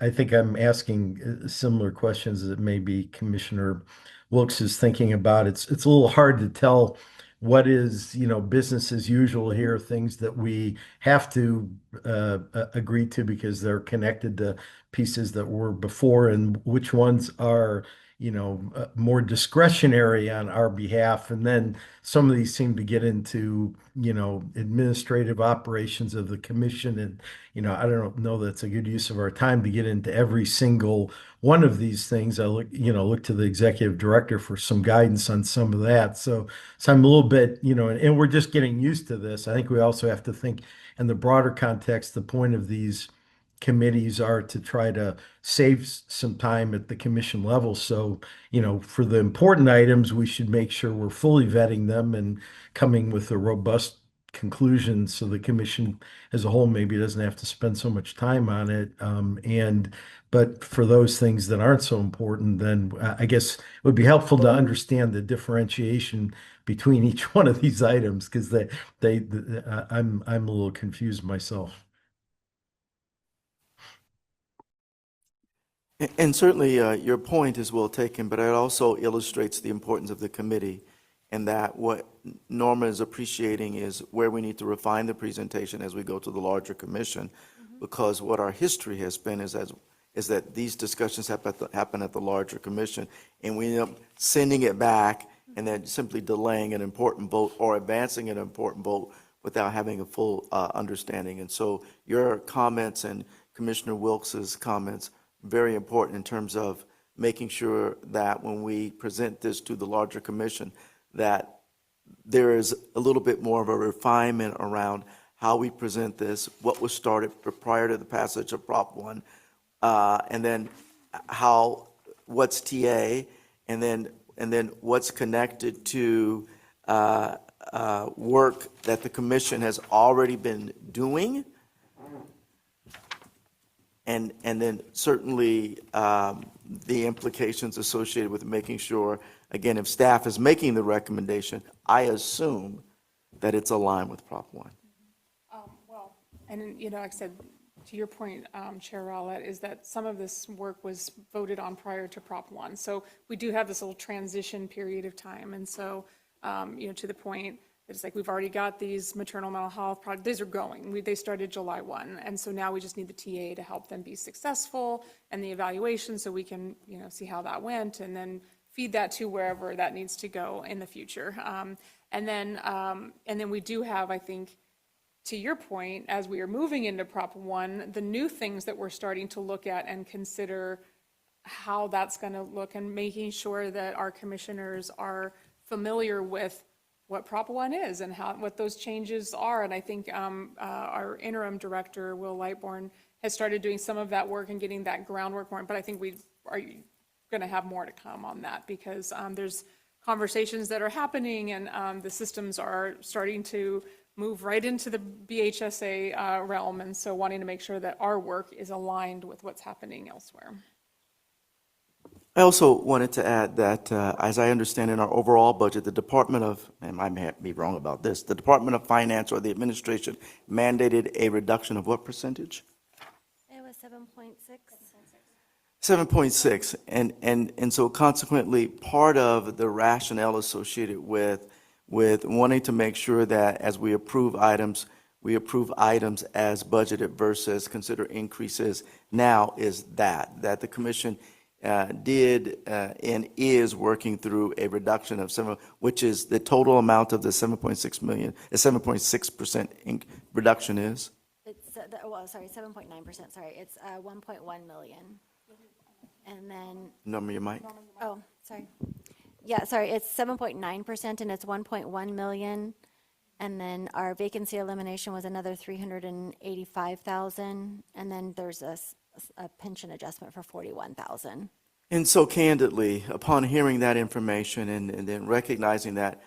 think I'm asking similar questions that maybe Commissioner Wilkes is thinking about. It's a little hard to tell what is, business as usual here, things that we have to agree to because they're connected to pieces that were before, and which ones are, more discretionary on our behalf. And then some of these seem to get into, administrative operations of the commission. And, I don't know that's a good use of our time to get into every single one of these things. I look to the executive director for some guidance on some of that. So I'm a little bit, and we're just getting used to this. I think we also have to think in the broader context, the point of these committees are to try to save some time at the commission level. So, for the important items, we should make sure we're fully vetting them and coming with a robust conclusion so the commission as a whole maybe doesn't have to spend so much time on it. But for those things that aren't so important, then I guess it would be helpful to understand the differentiation between each one of these items, because I'm a little confused myself. And certainly, your point is well taken, but it also illustrates the importance of the committee, and that what Norma is appreciating is where we need to refine the presentation as we go to the larger commission, because what our history has been is that these discussions happen at the larger commission, and we end up sending it back and then simply delaying an important vote or advancing an important vote without having a full understanding. And so your comments and Commissioner Wilks's comments, very important in terms of making sure that when we present this to the larger commission, that there is a little bit more of a refinement around how we present this, what was started prior to the passage of Prop 1, and then what's TA, and then what's connected to work that the commission has already been doing, and then certainly the implications associated with making sure, again, if staff is making the recommendation, I assume that it's aligned with Prop 1. Well, and, like I said, to your point, Chair Rowlett, is that some of this work was voted on prior to Prop 1. So we do have this little transition period of time. And so, to the point, it's like we've already got these maternal mental health projects. These are going. They started July 1. And so now we just need the TA to help them be successful and the evaluation so we can, see how that went and then feed that to wherever that needs to go in the future. And then we do have, I think, to your point, as we are moving into Prop 1, the new things that we're starting to look at and consider how that's going to look and making sure that our commissioners are familiar with what Prop 1 is and what those changes are. And I think our interim director, Will Lightbourne, has started doing some of that work and getting that groundwork more. But I think we are going to have more to come on that because there's conversations that are happening and the systems are starting to move right into the BHSA realm. And so wanting to make sure that our work is aligned with what's happening elsewhere. I also wanted to add that, as I understand in our overall budget, the Department of, and I may be wrong about this, the Department of Finance or the administration mandated a reduction of what percentage? It was 7.6. 7.6, and so consequently, part of the rationale associated with wanting to make sure that as we approve items as budgeted versus consider increases now is that the commission did and is working through a reduction of 7, which is the total amount of the 7.6 million, a 7.6% reduction is? It's, 7.9%, sorry. It's 1.1 million. And then, Number your mic. oh, sorry. Yeah, sorry, it's 7.9% and it's 1.1 million. And then our vacancy elimination was another 385,000. And then there's a pension adjustment for 41,000. And so candidly, upon hearing that information and then recognizing that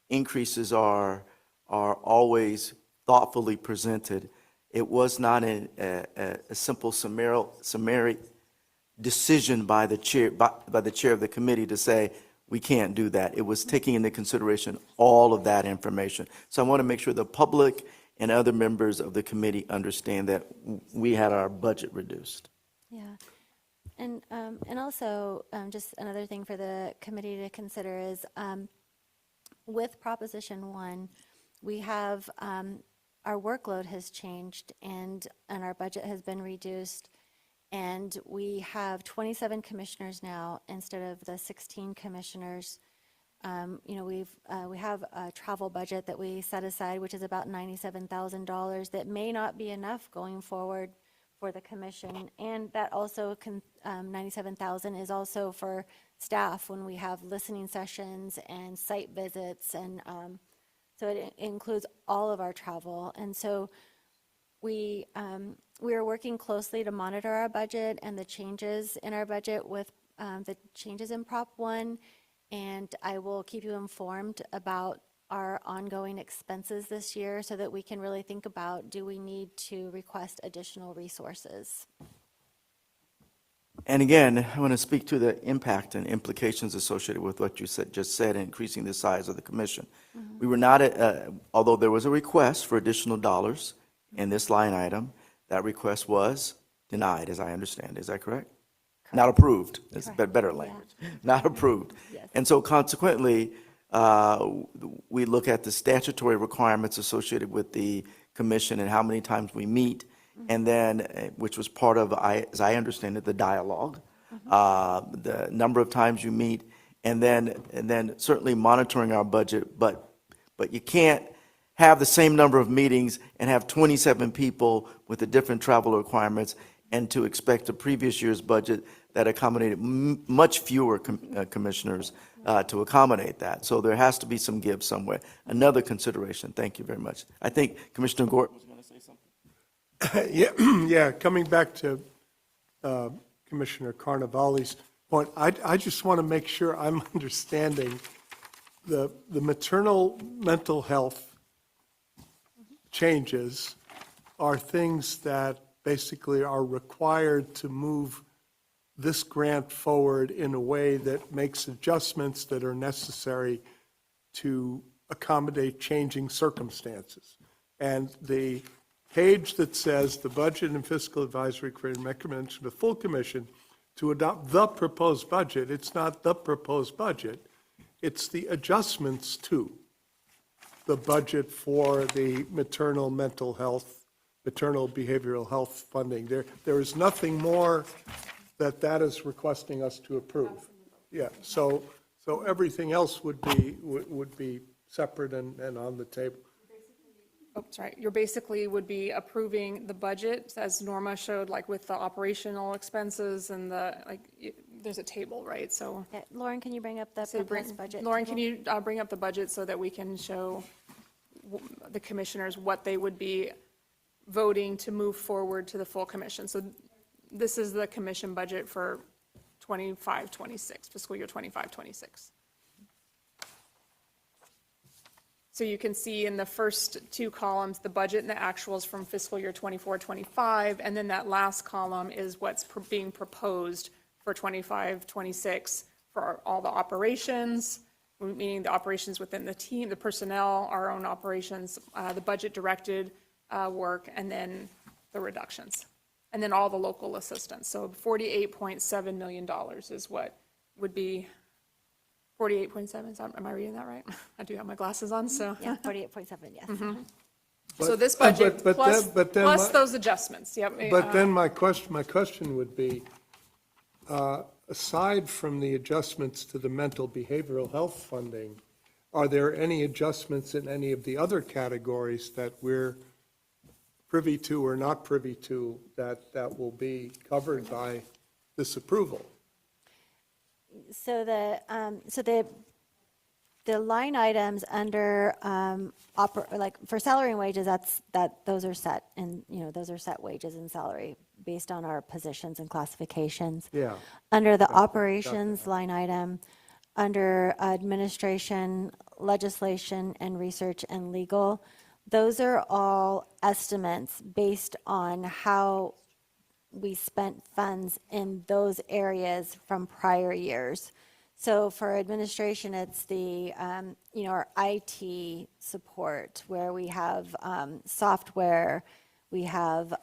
increases are always thoughtfully presented, it was not a simple summary decision by the chair of the committee to say we can't do that. It was taking into consideration all of that information. So I want to make sure the public and other members of the committee understand that we had our budget reduced. Yeah. And also, just another thing for the committee to consider is with Proposition 1, we have our workload has changed and our budget has been reduced. And we have 27 commissioners now instead of the 16 commissioners. We have a travel budget that we set aside, which is about $97,000 that may not be enough going forward for the commission. And that also, $97,000 is also for staff when we have listening sessions and site visits. And so it includes all of our travel. And so we are working closely to monitor our budget and the changes in our budget with the changes in Prop 1, and I will keep you informed about our ongoing expenses this year so that we can really think about, do we need to request additional resources? And again, I want to speak to the impact and implications associated with what you just said, increasing the size of the commission. Mm-hmm. We were not, although there was a request for additional dollars in this line item, that request was denied, as I understand. Is that correct? Not approved. It's better language. Not approved. Yes. And so consequently, we look at the statutory requirements associated with the commission and how many times we meet, and then, which was part of, as I understand it, the dialogue, the number of times you meet, and then certainly monitoring our budget, but you can't have the same number of meetings and have 27 people with the different travel requirements and to expect a previous year's budget that accommodated much fewer commissioners to accommodate that. So there has to be some give somewhere. Another consideration. Thank you very much. I think Commissioner Gort was going to say something. Yeah, coming back to Commissioner Carnevale's point, I just want to make sure I'm understanding the maternal mental health changes are things that basically are required to move this grant forward in a way that makes adjustments that are necessary to accommodate changing circumstances. And the page that says the Budget and Fiscal Advisory Committee recommends to the full commission to adopt the proposed budget, it's not the proposed budget, it's the adjustments to the budget for the maternal mental health, maternal behavioral health funding. There is nothing more that is requesting us to approve. Yeah, so everything else would be separate and on the table. Oh, sorry, you're basically would be approving the budget as Norma showed, like with the operational expenses and there's a table, right? So. Okay, Lauren, can you bring up the proposed budget? Lauren, table? can you bring up the budget so that we can show the commissioners what they would be voting to move forward to the full commission? So this is the commission budget for 25-26, fiscal year 25-26. So you can see in the first two columns, the budget and the actuals from fiscal year 24-25, and then that last column is what's being proposed for 25-26 for all the operations, meaning the operations within the team, the personnel, our own operations, the budget directed work, and then the reductions. And then all the local assistance. So $48.7 million is what would be 48.7, am I reading that right? I do have my glasses on, so. Yeah, 48.7, yes. So this budget but plus then those adjustments, yep. But then my question would be, aside from the adjustments to the mental behavioral health funding, are there any adjustments in any of the other categories that we're privy to or not privy to that will be covered by this approval? So the line items under like for salary and wages, those are set, and those are set wages and salary based on our positions and classifications. Yeah. Under the operations line item, under administration, legislation, and research and legal, those are all estimates based on how we spent funds in those areas from prior years. So for administration, it's the, our IT support, where we have software, we have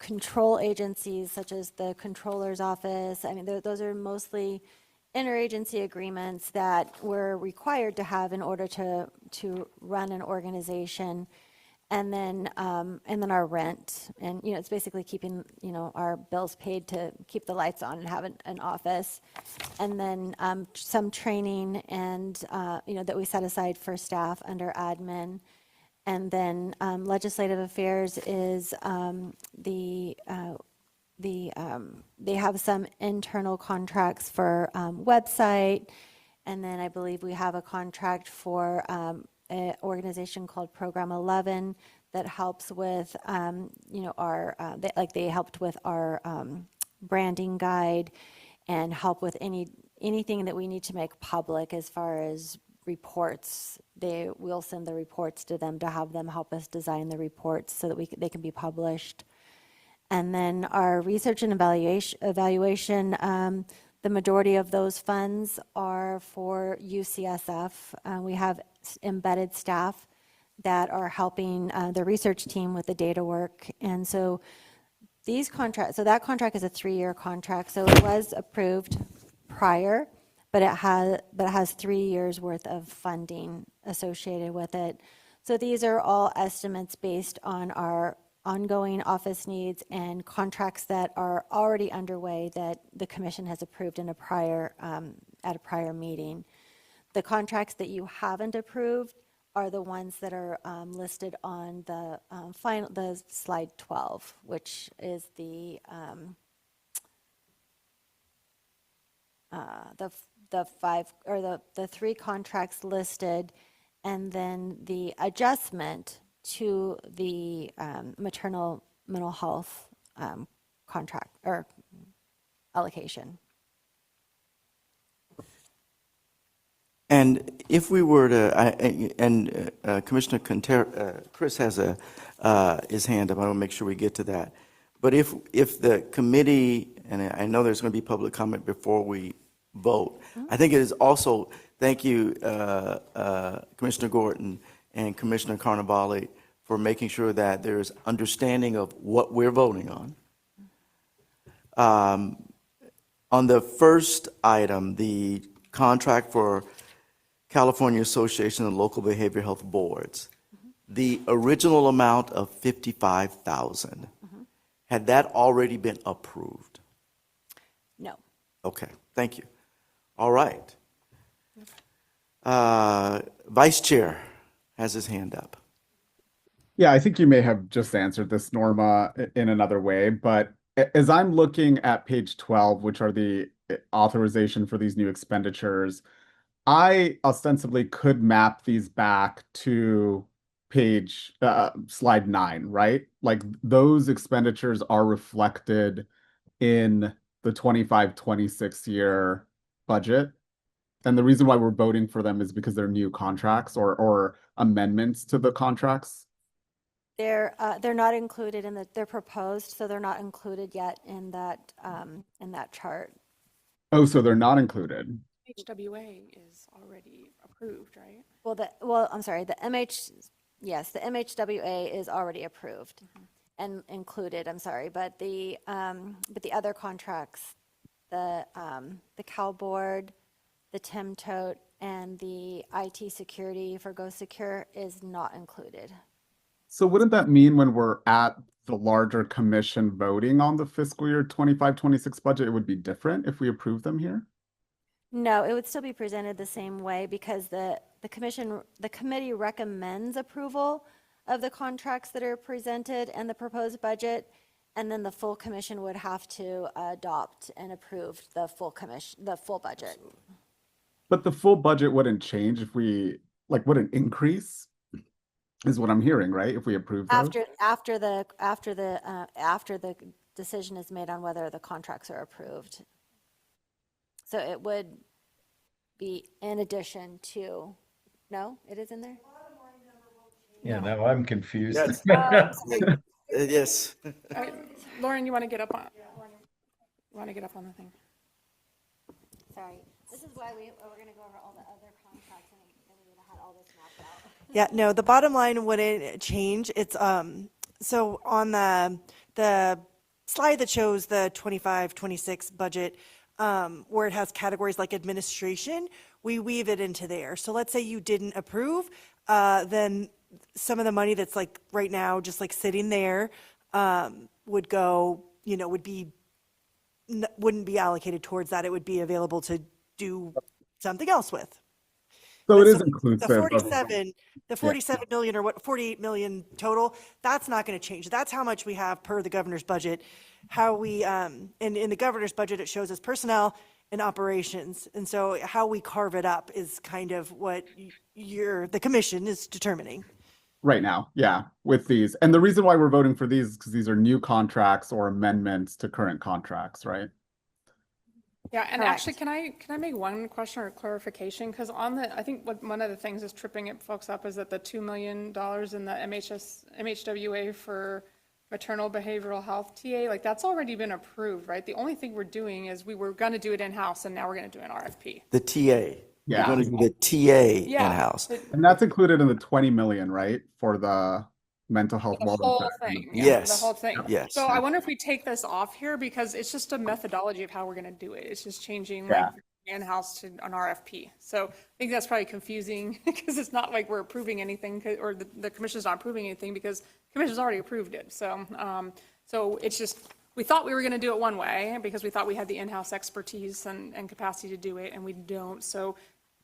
control agencies such as the controller's office. I mean, those are mostly interagency agreements that we're required to have in order to run an organization. And then our rent, and it's basically keeping our bills paid to keep the lights on and have an office, and then some training and that we set aside for staff under admin, and then legislative affairs is they have some internal contracts for website, and then I believe we have a contract for an organization called Program 11 that helps with, they helped with our branding guide and help with anything that we need to make public as far as reports. We'll send the reports to them to have them help us design the reports so that they can be published. And then our research and evaluation, the majority of those funds are for UCSF. We have embedded staff that are helping the research team with the data work. And so These contracts, so that contract is a 3-year contract, so it was approved prior, but it has 3 years worth of funding associated with it. So these are all estimates based on our ongoing office needs and contracts that are already underway that the commission has approved in a prior, at a prior meeting. The contracts that you haven't approved are the ones that are listed on the the slide 12, which is the 5 or the 3 contracts listed, and then the adjustment to the maternal mental health contract or allocation. And if we were to, Commissioner Chris has his hand up, I want to make sure we get to that. But if the committee, and I know there's going to be public comment before we vote, I think it is also, thank you, Commissioner Gordon and Commissioner Carnevale, for making sure that there's understanding of what we're voting on. On the first item, the contract for California Association of Local Behavioral Health Boards, the original amount of $55,000, had that already been approved? No. Okay, thank you. All right. Vice Chair has his hand up. Yeah, I think you may have just answered this, Norma, in another way, but as I'm looking at page 12, which are the authorization for these new expenditures, I ostensibly could map these back to page slide 9, right? Like those expenditures are reflected in the 25-26 year budget. And the reason why we're voting for them is because they're new contracts or amendments to the contracts. They're not included in they're proposed, so they're not included yet in that chart. Oh, so they're not included. HWA is already approved, right? I'm sorry, the MHWA is already approved and included, I'm sorry, but the other contracts, the Cal Board, the Tim Tote, and the IT security for Go Secure is not included. So wouldn't that mean when we're at the larger commission voting on the fiscal year 25-26 budget, it would be different if we approve them here? No, it would still be presented the same way because the committee recommends approval of the contracts that are presented and the proposed budget, and then the full commission would have to adopt and approve the full budget. But the full budget wouldn't change if we wouldn't increase, is what I'm hearing, right? If we approve those? After the decision is made on whether the contracts are approved. So it would be in addition to, no, it is in there? Yeah, now I'm confused. Yes. Yes. Lauren, you want to get up on? You want to get up on the thing? Sorry, this is why we were going to go over all the other contracts and then we would have had all this mapped out. Yeah, no, the bottom line wouldn't change. It's so on the slide that shows the 25-26 budget, where it has categories like administration, we weave it into there. So let's say you didn't approve, then some of the money that's like right now just like sitting there would go, wouldn't be allocated towards that. It would be available to do something else with. So it is So inclusive. The 47 million or 48 million total, that's not going to change. That's how much we have per the governor's budget. How we, in the governor's budget, it shows us personnel and operations. And so how we carve it up is kind of what the commission is determining. Right now, yeah, with these. And the reason why we're voting for these is because these are new contracts or amendments to current contracts, right? Yeah, and Correct. actually, can I make one question or clarification? Because I think one of the things that's tripping folks up is that the $2 million in the MHWA for maternal behavioral health TA, like that's already been approved, right? The only thing we're doing is we were going to do it in-house and now we're going to do an RFP. The TA. Yeah. You're going to do the TA in-house. And that's included in the 20 million, right? For the mental health The welfare. whole thing, yeah, the Yes, whole thing. yes. So I wonder if we take this off here because it's just a methodology of how we're gonna do it. It's just changing Yeah. like in-house to an RFP. So I think that's probably confusing because it's not like we're approving anything or the commission's not approving anything because the commission's already approved it. So, so it's just, we thought we were gonna do it one way because we thought we had the in-house expertise and capacity to do it, and we don't. So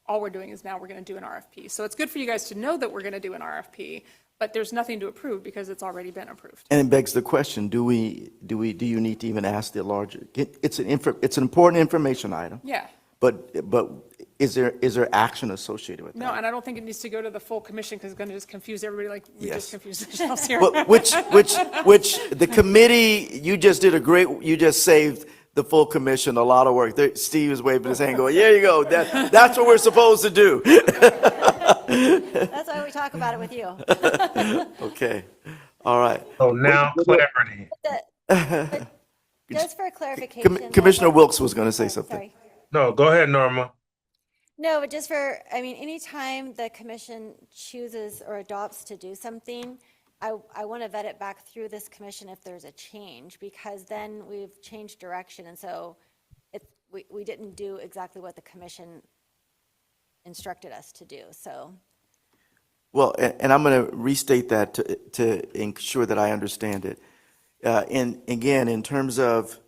all we're doing is now we're gonna do an RFP. So it's good for you guys to know that we're gonna do an RFP, but there's nothing to approve because it's already been approved. And it begs the question, do you need to even ask the larger, it's an important information item, Yeah. but is there action associated with that? No, and I don't think it needs to go to the full commission because it's going to just confuse everybody like we Yes. just confused ourselves here. Well, which the committee, you just saved the full commission a lot of work. Steve is waving his hand going, there you go, that's what we're supposed to do. That's why we talk about it with you. Okay, all right. So now clarity. But just for clarification. Commissioner Wilkes was going to say something. Sorry. No, go ahead, Norma. No, but just for, I mean, anytime the commission chooses or adopts to do something, I want to vet it back through this commission if there's a change, because then we've changed direction, and so we didn't do exactly what the commission instructed us to do, so. Well, and I'm going to restate that to ensure that I understand it. And again, in terms of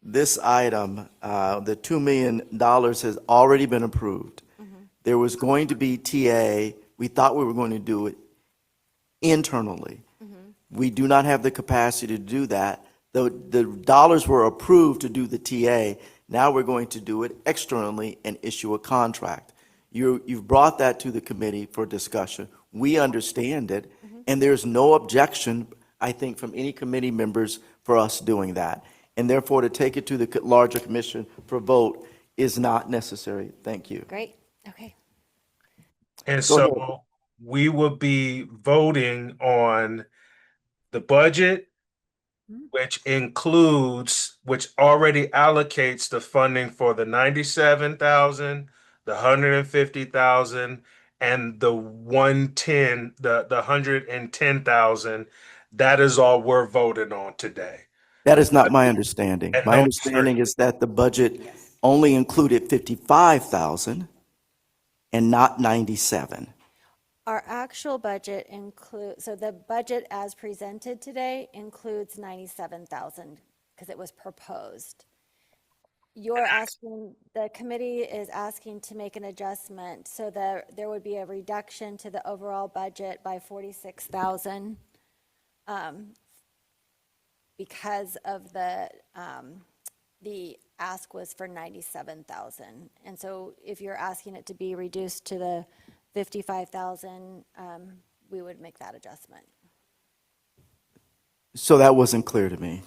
this item, the $2 million has already been approved. There was going to be TA. We thought we were going to do it internally. We do not have the capacity to do that. The dollars were approved to do the TA. Now we're going to do it externally and issue a contract. You've brought that to the committee for discussion. We understand it, and there's no objection, I think, from any committee members for us doing that. And therefore, to take it to the larger commission for vote is not necessary. Thank you. Great, okay. And Go ahead. so we will be voting on the budget, which already allocates the funding for the 97,000, the 150,000, and the 110, the 110,000. That is all we're voting on today. That is not my understanding. And My no, understanding is that the budget only included 55,000 and not 97. Our actual budget includes, so the budget as presented today includes 97,000 because it was proposed. You're asking, the committee is asking to make an adjustment so that there would be a reduction to the overall budget by 46,000 because of the ask was for 97,000. And so if you're asking it to be reduced to the 55,000, we would make that adjustment. So that wasn't clear to me.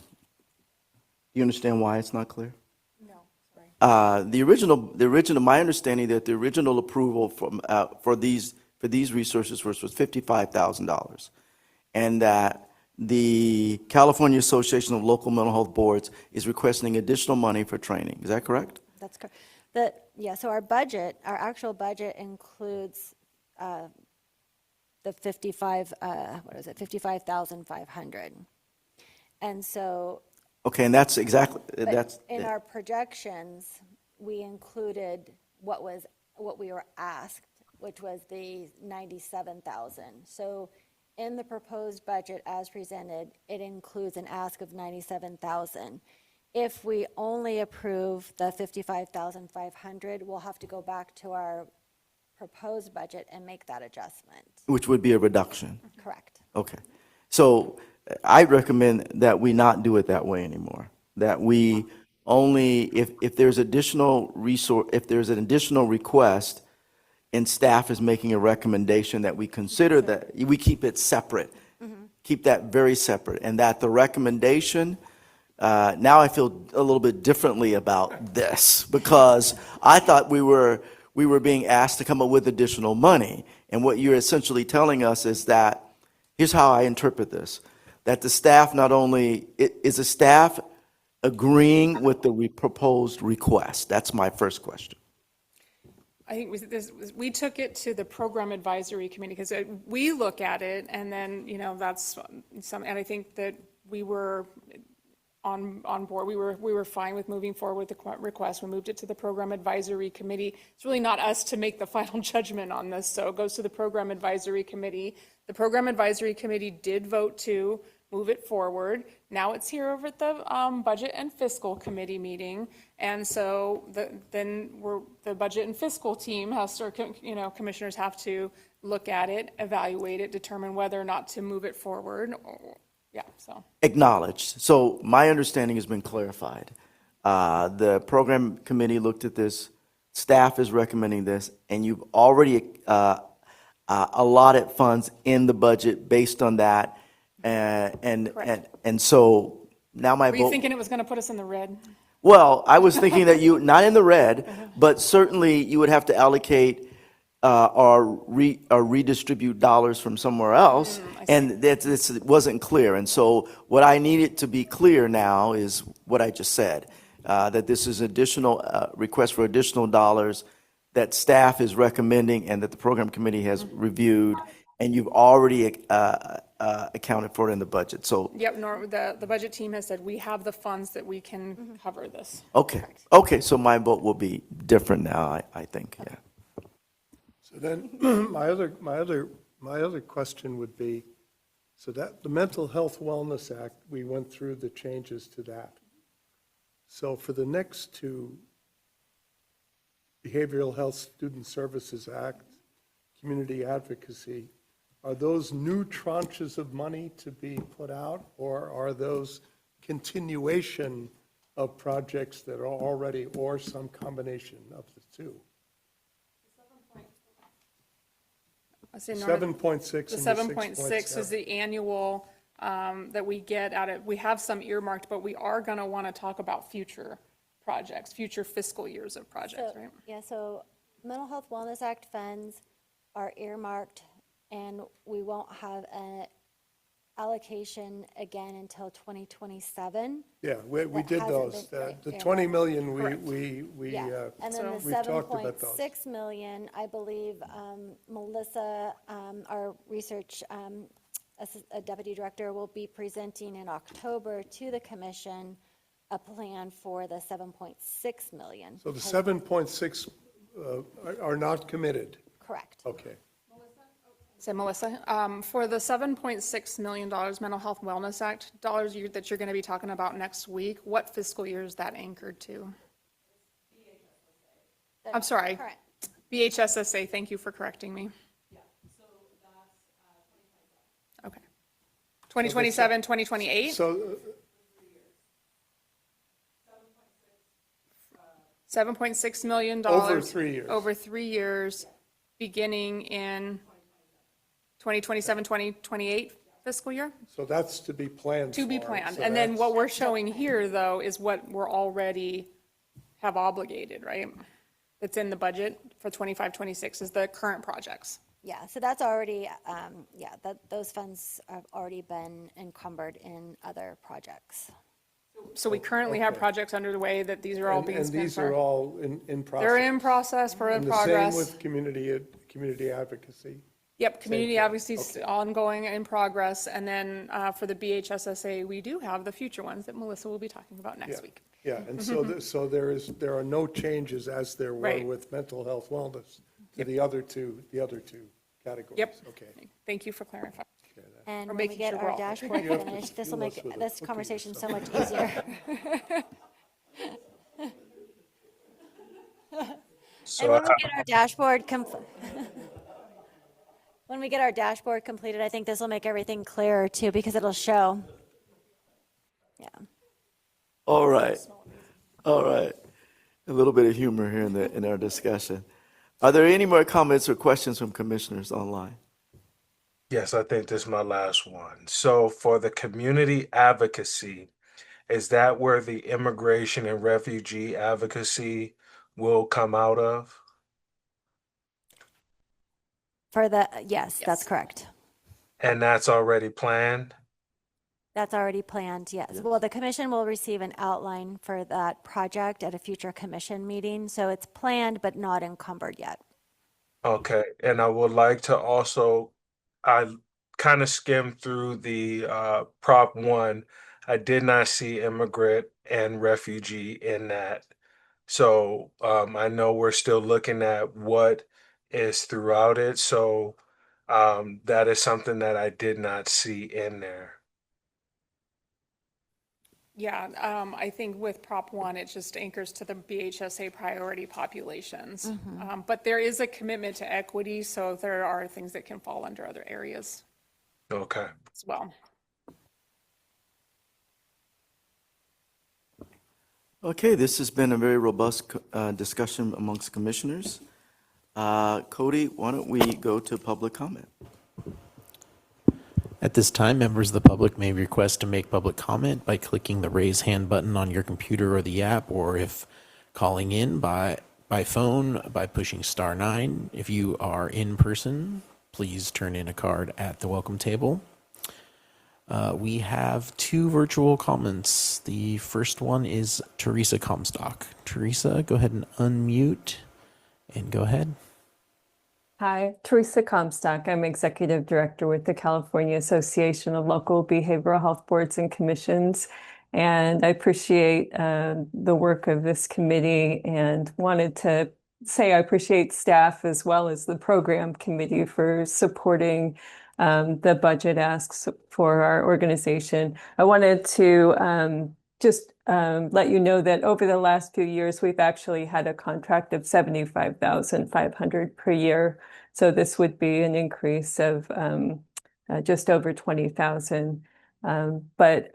You understand why it's not clear? No, sorry. The original, my understanding that the original approval for these resources was $55,000, and that the California Association of Local Mental Health Boards is requesting additional money for training. Is that correct? That's correct. Yeah, so our actual budget includes the 55,500. And so. Okay, and that's exactly, But in our projections, we included what we were asked, which was the 97,000. So in the proposed budget as presented, it includes an ask of 97,000. If we only approve the 55,500, we'll have to go back to our proposed budget and make that adjustment. which would be a reduction. Correct. Okay. So I recommend that we not do it that way anymore. That we only, if there's additional resource, if there's an additional request and staff is making a recommendation, that we consider that, we keep it separate. Keep that very separate, and that the recommendation, now I feel a little bit differently about this, because I thought we were being asked to come up with additional money. And what you're essentially telling us is that, here's how I interpret this, that the staff not only, is the staff agreeing with the proposed request? That's my first question. I think we took it to the program advisory committee because we look at it and then, that's and I think that we were on board. We were fine with moving forward with the request. We moved it to the program advisory committee. It's really not us to make the final judgment on this, so it goes to the program advisory committee. The program advisory committee did vote to move it forward. Now it's here over at the budget and fiscal committee meeting, and so the budget and fiscal team has to, commissioners have to look at it, evaluate it, determine whether or not to move it forward. Yeah, so. Acknowledged. So my understanding has been clarified. The program committee looked at this, staff is recommending this, and you've already allotted funds in the budget based on that. And so now my Were you vote. thinking it was going to put us in the red? Well, I was thinking that you, not in the red, but certainly you would have to allocate or redistribute dollars from somewhere else. And this wasn't clear. And so what I needed to be clear now is what I just said, that this is additional request for additional dollars that staff is recommending and that the program committee has reviewed, and you've already accounted for it in the budget. So Yep, the budget team has said we have the funds that we can cover this. okay, so my vote will be different now, I think, yeah. So then, my other question would be, so that the Mental Health Wellness Act, we went through the changes to that. So for the next two, Behavioral Health Student Services Act, Community Advocacy, are those new tranches of money to be put out, or are those continuation of projects that are already, or some combination of the two? I say 7.6 The and the 7.6 is the annual that we get out of, we have some earmarked, but we are going to want to talk about future projects, future fiscal years of projects, right? Yeah, so Mental Health Wellness Act funds are earmarked, and we won't have an allocation again until 2027. Yeah, we That did hasn't those. been- right, The yeah. 20 million, Correct. we Yeah, and then the we've talked about those. 7.6 million, I believe Melissa, our research deputy director, will be presenting in October to the commission a plan for the 7.6 million. So the because- 7.6 are not committed? Correct. Okay. So Melissa, for the $7.6 million Mental Health Wellness Act dollars that you're going to be talking about next week, what fiscal year is that anchored to? I'm sorry. Correct. BHSSA, thank you for correcting me. Yeah, so that's 2027. Okay. 2027, 2028? So $7.6 million. Over 3 years. Over 3 years, beginning in 2027, 2028 fiscal year? so that's to be planned To be for. planned. So And then that's- what we're showing here, though, is what we're already have obligated, right? That's in the budget for 25, 26 is the current projects. Yeah, so that's already, those funds have already been encumbered in other projects. So we currently have Okay. projects underway that these are all being And spent these for. are all in process? They're in process, we're in And the progress. same with community advocacy? Yep, community thing. advocacy is ongoing, in progress, and then for the BHSSA, we do have the future ones that Melissa will be talking about Yeah. next week. Yeah, and so, there are no changes as there were Right. with mental health wellness to the other two categories? Yep. Okay. Thank you for clarifying. And Or when we making get sure we're our all- dashboard You have to finished, this will fuel us make with a this cookie or conversation so much something. easier. And So when we get our dashboard when we get our dashboard completed, I think this will make everything clearer too, because it'll show. Yeah. All right, all right. A little bit of humor here in our discussion. Are there any more comments or questions from commissioners online? yes, I think this is my last one. So for the community advocacy, is that where the immigration and refugee advocacy will come out of? For the, yes, that's Yes. correct. And that's already planned? That's already planned, yes. Well, the commission will receive an outline for that project at a future commission meeting. So it's planned but not encumbered yet. Okay, and I would like to also, I kind of skimmed through the Prop 1. I did not see immigrant and refugee in that. So I know we're still looking at what is throughout it. So that is something that I did not see in there. Yeah, I think with Prop 1, it just anchors to the BHSA priority populations. But there is a commitment to equity, so there are things that can fall under other areas Okay. as well. Okay, this has been a very robust discussion amongst commissioners. Cody, why don't we go to public comment? At this time, members of the public may request to make public comment by clicking the raise hand button on your computer or the app, or if calling in by phone, by pushing *9. If you are in person, please turn in a card at the welcome table. We have 2 virtual comments. The first one is Teresa Comstock. Teresa, go ahead and unmute and go ahead. Hi, Teresa Comstock. I'm Executive Director with the California Association of Local Behavioral Health Boards and Commissions. And I appreciate the work of this committee and wanted to say I appreciate staff as well as the program committee for supporting the budget asks for our organization. I wanted to just let you know that over the last few years, we've actually had a contract of $75,500 per year. So this would be an increase of just over 20,000. But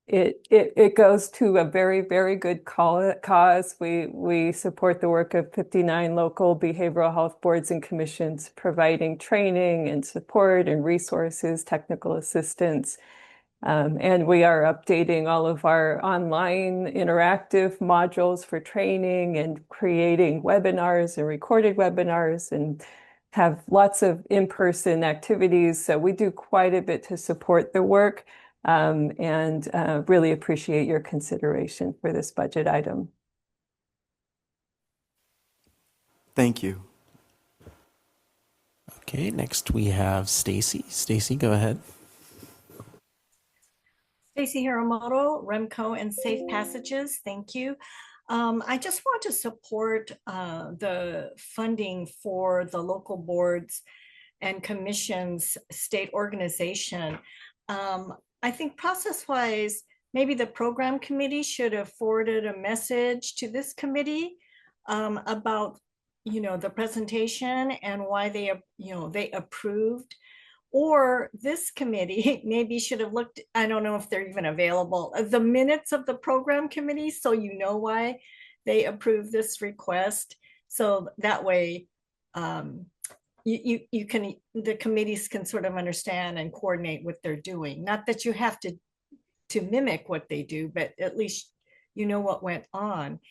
it goes to a very, very good cause. We support the work of 59 local behavioral health boards and commissions, providing training and support and resources, technical assistance. And we are updating all of our online interactive modules for training and creating webinars and recorded webinars and have lots of in-person activities. So we do quite a bit to support the work and really appreciate your consideration for this budget item. Thank you. Okay, next we have Stacy. Stacy, go ahead. Stacy Hiramoto, Remco and Safe Passages, thank you. I just want to support the funding for the local boards and commissions state organization. I think process-wise, maybe the program committee should have forwarded a message to this committee about, the presentation and why they approved. Or this committee maybe should have looked, I don't know if they're even available, the minutes of the program committee, so you know why they approved this request. So that way the committees can sort of understand and coordinate what they're doing. Not that you have to mimic what they do, but at least you know what went on.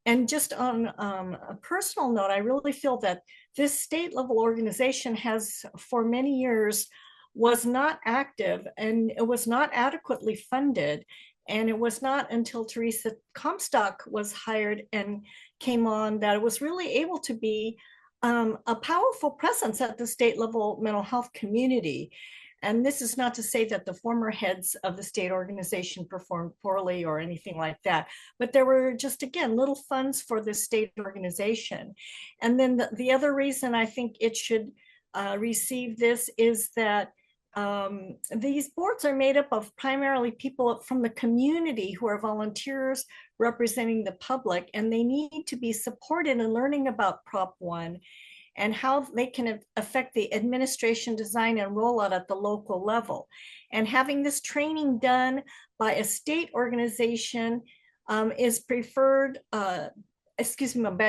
And just on a personal note, I really feel that this state level organization has for many years was not active and it was not adequately funded. And it was not until Teresa Comstock was hired and came on that it was really able to be a powerful presence at the state level mental health community. And this is not to say that the former heads of the state organization performed poorly or anything like that, but there were just, again, little funds for the state organization. And then the other reason I think it should receive this is that these boards are made up of primarily people from the community who are volunteers representing the public, and they need to be supported in learning about Prop 1 and how they can affect the administration, design, and rollout at the local level. And having this training done by a state organization is preferred, by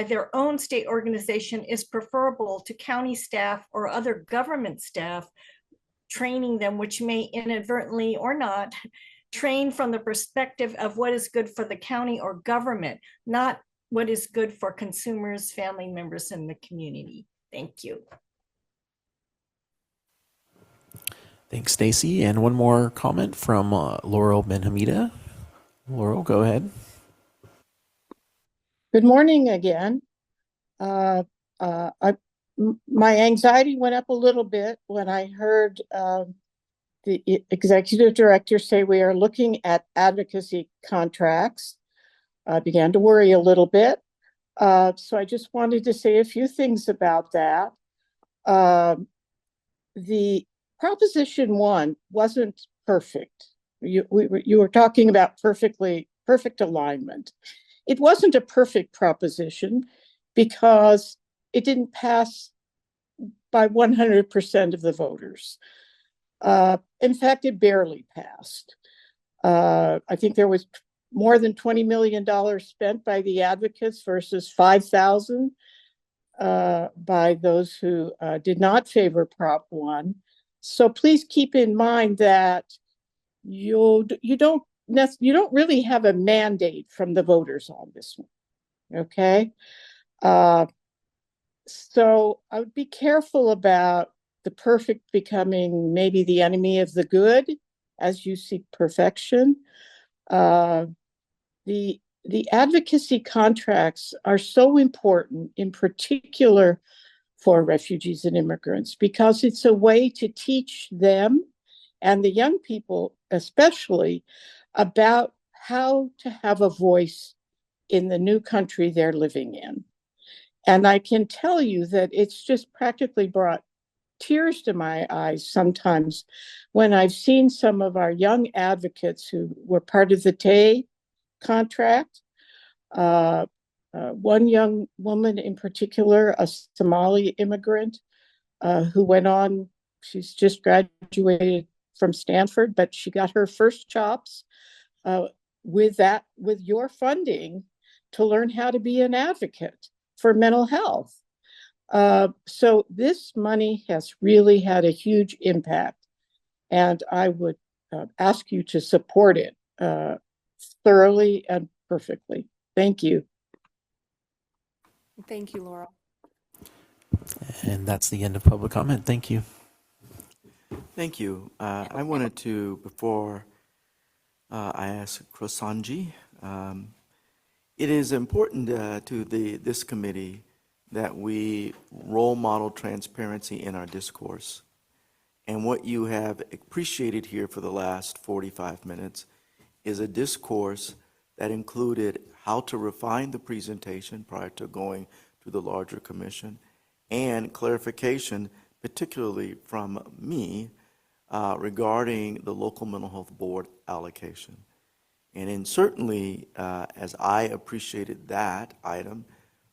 their own state organization is preferable to county staff or other government staff training them, which may inadvertently or not train from the perspective of what is good for the county or government, not what is good for consumers, family members, and the community. Thank you. Thanks, Stacy. And one more comment from Laurel Benhamida. Laurel, go ahead. Good morning again. My anxiety went up a little bit when I heard the executive director say we are looking at advocacy contracts. I began to worry a little bit. So I just wanted to say a few things about that. The Proposition 1 wasn't perfect. You were talking about perfect alignment. It wasn't a perfect proposition because it didn't pass by 100% of the voters. In fact, it barely passed. I think there was more than $20 million spent by the advocates versus 5,000 by those who did not favor Prop 1. So please keep in mind that you don't really have a mandate from the voters on this one. Okay. So I would be careful about the perfect becoming maybe the enemy of the good as you seek perfection. The advocacy contracts are so important, in particular for refugees and immigrants, because it's a way to teach them and the young people especially about how to have a voice in the new country they're living in. And I can tell you that it's just practically brought tears to my eyes sometimes when I've seen some of our young advocates who were part of the TAY contract. One young woman in particular, a Somali immigrant who went on, she's just graduated from Stanford, but she got her first chops with your funding to learn how to be an advocate for mental health. So this money has really had a huge impact, and I would ask you to support it thoroughly and perfectly. Thank you. Thank you, Laurel. And that's the end of public comment. Thank you. Thank you. I wanted to, before I ask Krosanji, it is important to this committee that we role model transparency in our discourse. And what you have appreciated here for the last 45 minutes is a discourse that included how to refine the presentation prior to going to the larger commission, and clarification, particularly from me, regarding the local mental health board allocation. And certainly, as I appreciated that item,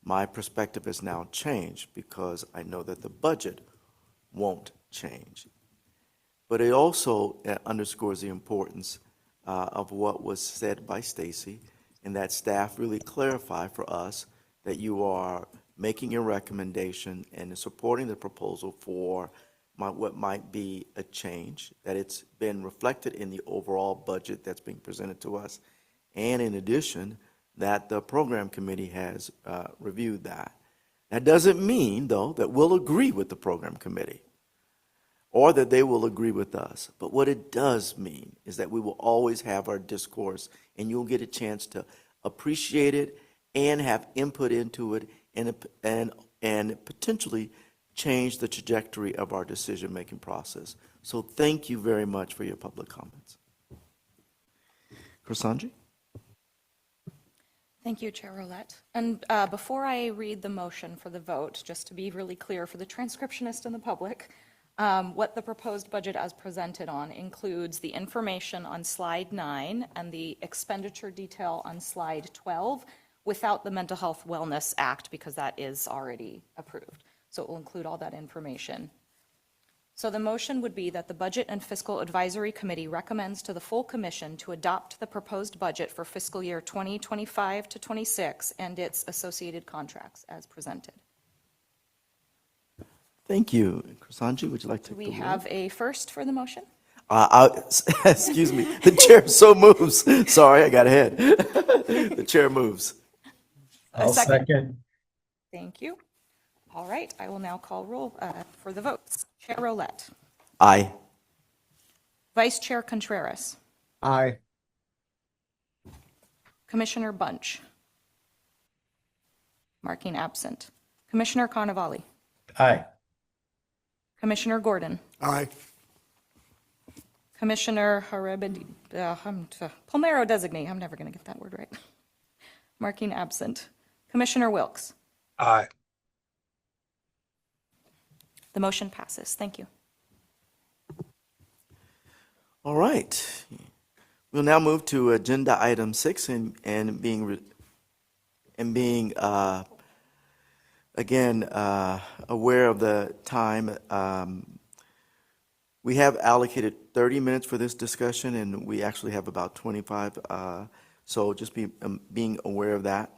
my perspective has now changed because I know that the budget won't change. But it also underscores the importance of what was said by Stacy, and that staff really clarify for us that you are making a recommendation and supporting the proposal for what might be a change, that it's been reflected in the overall budget that's being presented to us, and in addition, that the program committee has reviewed that. That doesn't mean, though, that we'll agree with the program committee or that they will agree with us. But what it does mean is that we will always have our discourse, and you'll get a chance to appreciate it and have input into it, and potentially change the trajectory of our decision-making process. So thank you very much for your public comments. Krosanji? Thank you, Chair Roulette. And before I read the motion for the vote, just to be really clear for the transcriptionist and the public, what the proposed budget as presented on includes the information on slide 9 and the expenditure detail on slide 12 without the Mental Health Wellness Act, because that is already approved. So it will include all that information. So the motion would be that the Budget and Fiscal Advisory Committee recommends to the full commission to adopt the proposed budget for fiscal year 2025 to 26 and its associated contracts as presented. Thank you. Krosanji, would you like to Do we take the have lead? a first for the motion? Excuse me, the chair so moves. Sorry, I got ahead. The chair moves. I'll second. Thank you. All right, I will now call roll for the votes. Chair Roulette, Aye. Vice Chair Contreras, Aye. Commissioner Bunch, marking absent. Commissioner Carnavale, Aye. Commissioner Gordon, Aye. Commissioner Palmero designate, I'm never going to get that word right, marking absent. Commissioner Wilks. Aye. The motion passes. Thank you. All right. We'll now move to agenda item 6 and being again aware of the time. We have allocated 30 minutes for this discussion, and we actually have about 25. So just being aware of that.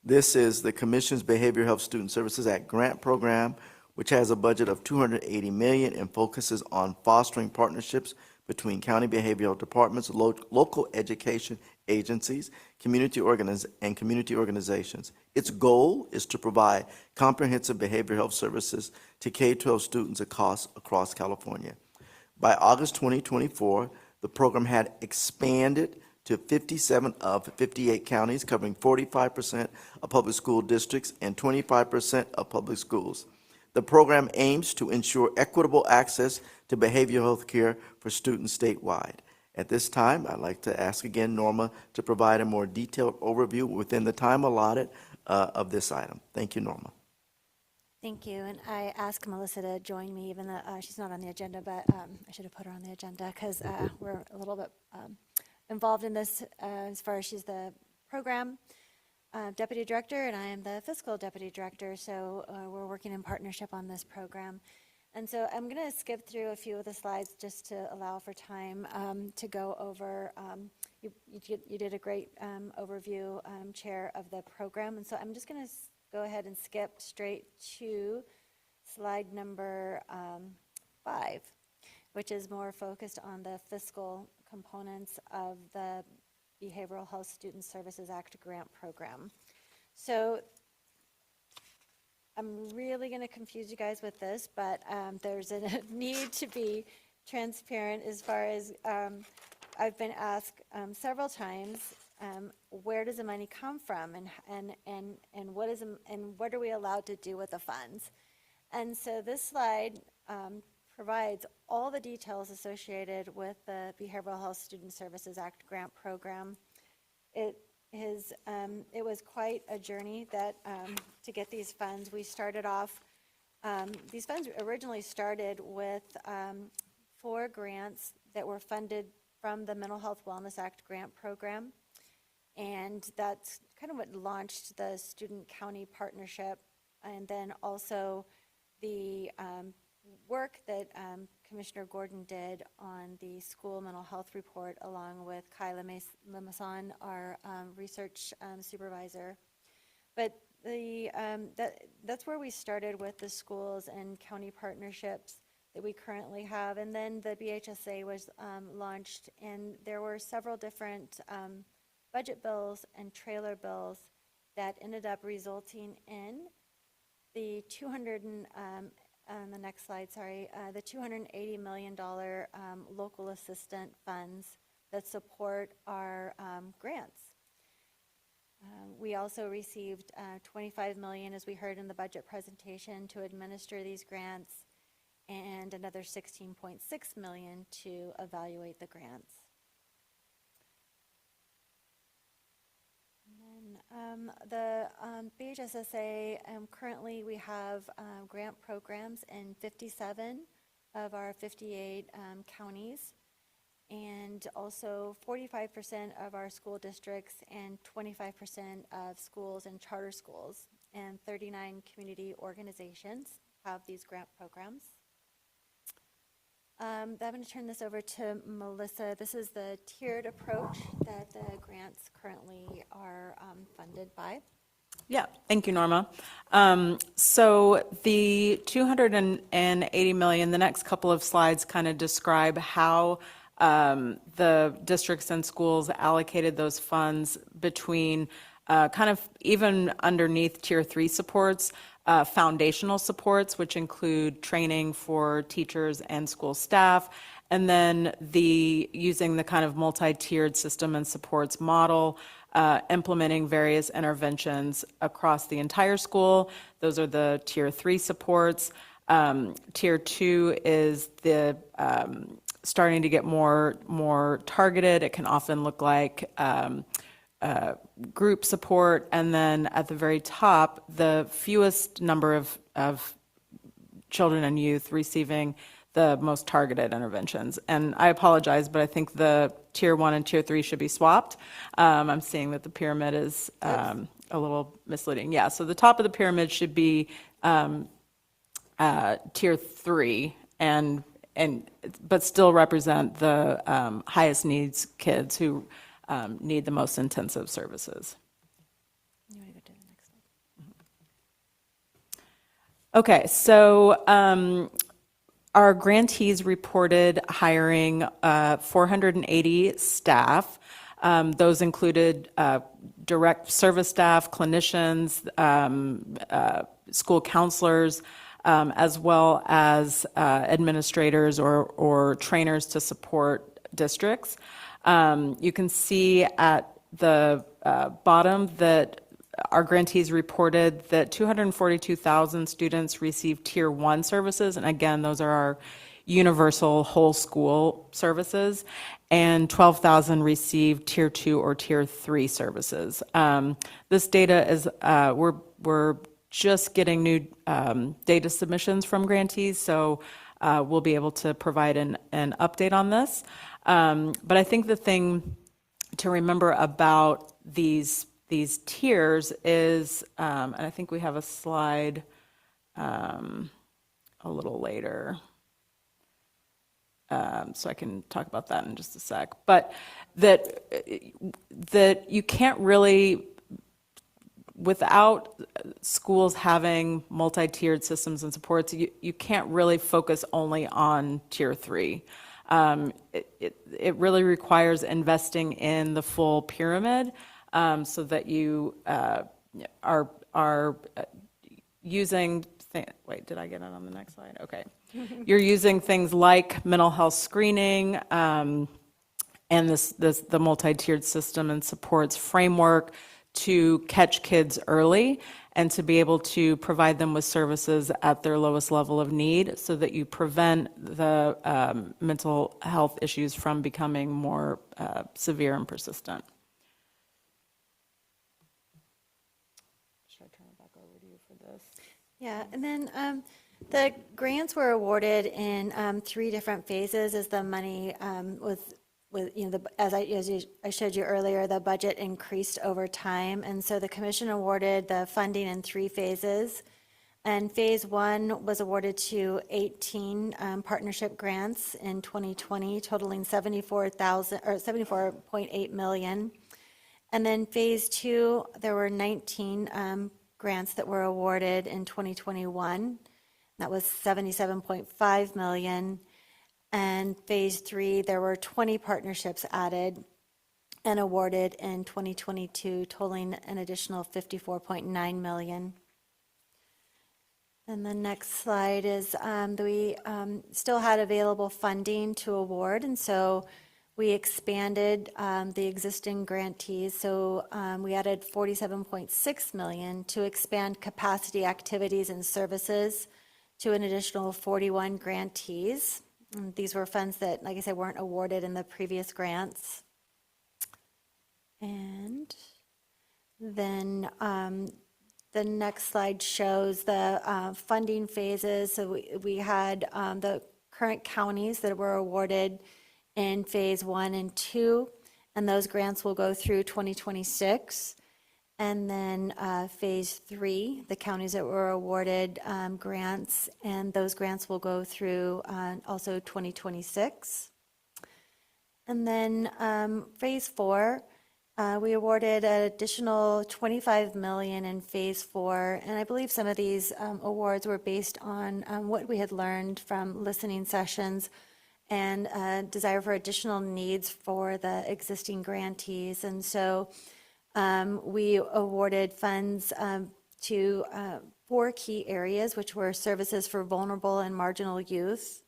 This is the Commission's Behavioral Health Student Services Act grant program, which has a budget of $280 million and focuses on fostering partnerships between county behavioral departments, local education agencies, community organizations. Its goal is to provide comprehensive behavioral health services to K-12 students across California. By August 2024, the program had expanded to 57 of 58 counties, covering 45% of public school districts and 25% of public schools. The program aims to ensure equitable access to behavioral health care for students statewide. At this time, I'd like to ask again Norma to provide a more detailed overview within the time allotted of this item. Thank you, Norma. Thank you. And I asked Melissa to join me, even though she's not on the agenda, but I should have put her on the agenda because we're a little bit involved in this as far as she's the program deputy director and I am the fiscal deputy director. So we're working in partnership on this program. And so I'm going to skip through a few of the slides just to allow for time to go over. You did a great overview, Chair, of the program. And so I'm just going to go ahead and skip straight to slide number 5, which is more focused on the fiscal components of the Behavioral Health Student Services Act grant program. So I'm really going to confuse you guys with this, but there's a need to be transparent as far as I've been asked several times, where does the money come from, and what are we allowed to do with the funds? And so this slide provides all the details associated with the Behavioral Health Student Services Act grant program. It was quite a journey that to get these funds. We started off, these funds originally started with 4 grants that were funded from the Mental Health Wellness Act grant program. And that's kind of what launched the student-county partnership. And then also the work that Commissioner Gordon did on the school mental health report, along with Kyla Lemason, our research supervisor. But that's where we started with the schools and county partnerships that we currently have. And then the BHSA was launched, and there were several different budget bills and trailer bills that ended up resulting in the on the next slide, sorry, the $280 million local assistant funds that support our grants. We also received $25 million, as we heard in the budget presentation, to administer these grants, and another $16.6 million to evaluate the grants. The BHSSA, currently we have grant programs in 57 of our 58 counties, and also 45% of our school districts and 25% of schools and charter schools, and 39 community organizations have these grant programs. I'm going to turn this over to Melissa. This is the tiered approach that the grants currently are funded by. Yeah, thank you, Norma. So the $280 million, the next couple of slides kind of describe how the districts and schools allocated those funds between kind of even underneath Tier 3 supports, foundational supports, which include training for teachers and school staff, And then using the kind of multi-tiered system and supports model, implementing various interventions across the entire school. Those are the Tier 3 supports. Tier 2 is the starting to get more targeted. It can often look like group support, and then at the very top, the fewest number of children and youth receiving the most targeted interventions. And I apologize, but I think the Tier 1 and Tier 3 should be swapped. I'm seeing that the pyramid is a little misleading. Yeah, so the top of the pyramid should be Tier 3, but still represent the highest needs kids who need the most intensive services. Okay, so our grantees reported hiring 480 staff. Those included direct service staff, clinicians, school counselors, as well as administrators or trainers to support districts. You can see at the bottom that our grantees reported that 242,000 students received Tier 1 services, and again, those are our universal whole school services, and 12,000 received Tier 2 or Tier 3 services. This data is, we're just getting new data submissions from grantees, so we'll be able to provide an update on this. But I think the thing to remember about these tiers is, and I think we have a slide a little later, so I can talk about that in just a sec, but that you can't really, without schools having multi-tiered systems and supports, you can't really focus only on Tier 3. It really requires investing in the full pyramid, so that you are using, wait, did I get it on the next slide? Okay. You're using things like mental health screening, and the multi-tiered system and supports framework to catch kids early and to be able to provide them with services at their lowest level of need so that you prevent the mental health issues from becoming more severe and persistent. Should I turn it back over to you for this? Yeah, and then the grants were awarded in 3 different phases as the money with as I showed you earlier, the budget increased over time, and so the commission awarded the funding in 3 phases. And phase 1 was awarded to 18 partnership grants in 2020, totaling $74.8 million. And then phase 2, there were 19 grants that were awarded in 2021. That was $77.5 million. And phase 3, there were 20 partnerships added and awarded in 2022, totaling an additional $54.9 million. And the next slide is we still had available funding to award, and so we expanded the existing grantees. So we added $47.6 million to expand capacity activities and services to an additional 41 grantees. And these were funds that, like I said, weren't awarded in the previous grants. And then the next slide shows the funding phases. So we had the current counties that were awarded in phase 1 and 2, and those grants will go through 2026. And then phase 3, the counties that were awarded grants, and those grants will go through also 2026. And then phase 4, we awarded an additional $25 million in phase 4, and I believe some of these awards were based on what we had learned from listening sessions and a desire for additional needs for the existing grantees. And so we awarded funds to 4 key areas, which were services for vulnerable and marginal youth,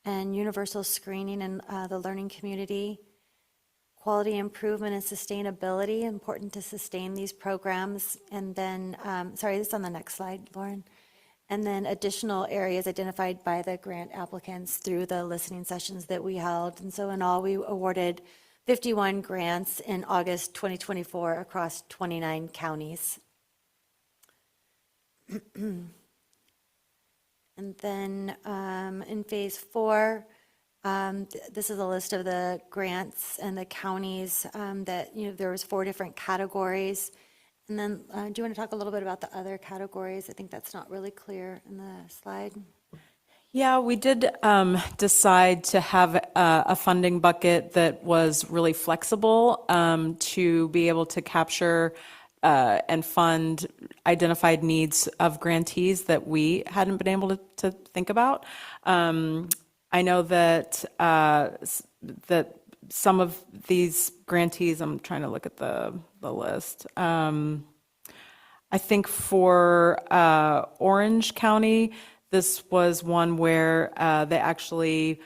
and universal screening in the learning community. Quality improvement and sustainability, important to sustain these programs. And then, sorry, this is on the next slide, Lauren. And then additional areas identified by the grant applicants through the listening sessions that we held. And so in all, we awarded 51 grants in August 2024 across 29 counties. And then in phase 4, this is a list of the grants and the counties that, there was 4 different categories. And then do you want to talk a little bit about the other categories? I think that's not really clear in the slide. Yeah, we did decide to have a funding bucket that was really flexible to be able to capture and fund identified needs of grantees that we hadn't been able to think about. I know that that some of these grantees, I'm trying to look at the list. I think for Orange County, this was one where they actually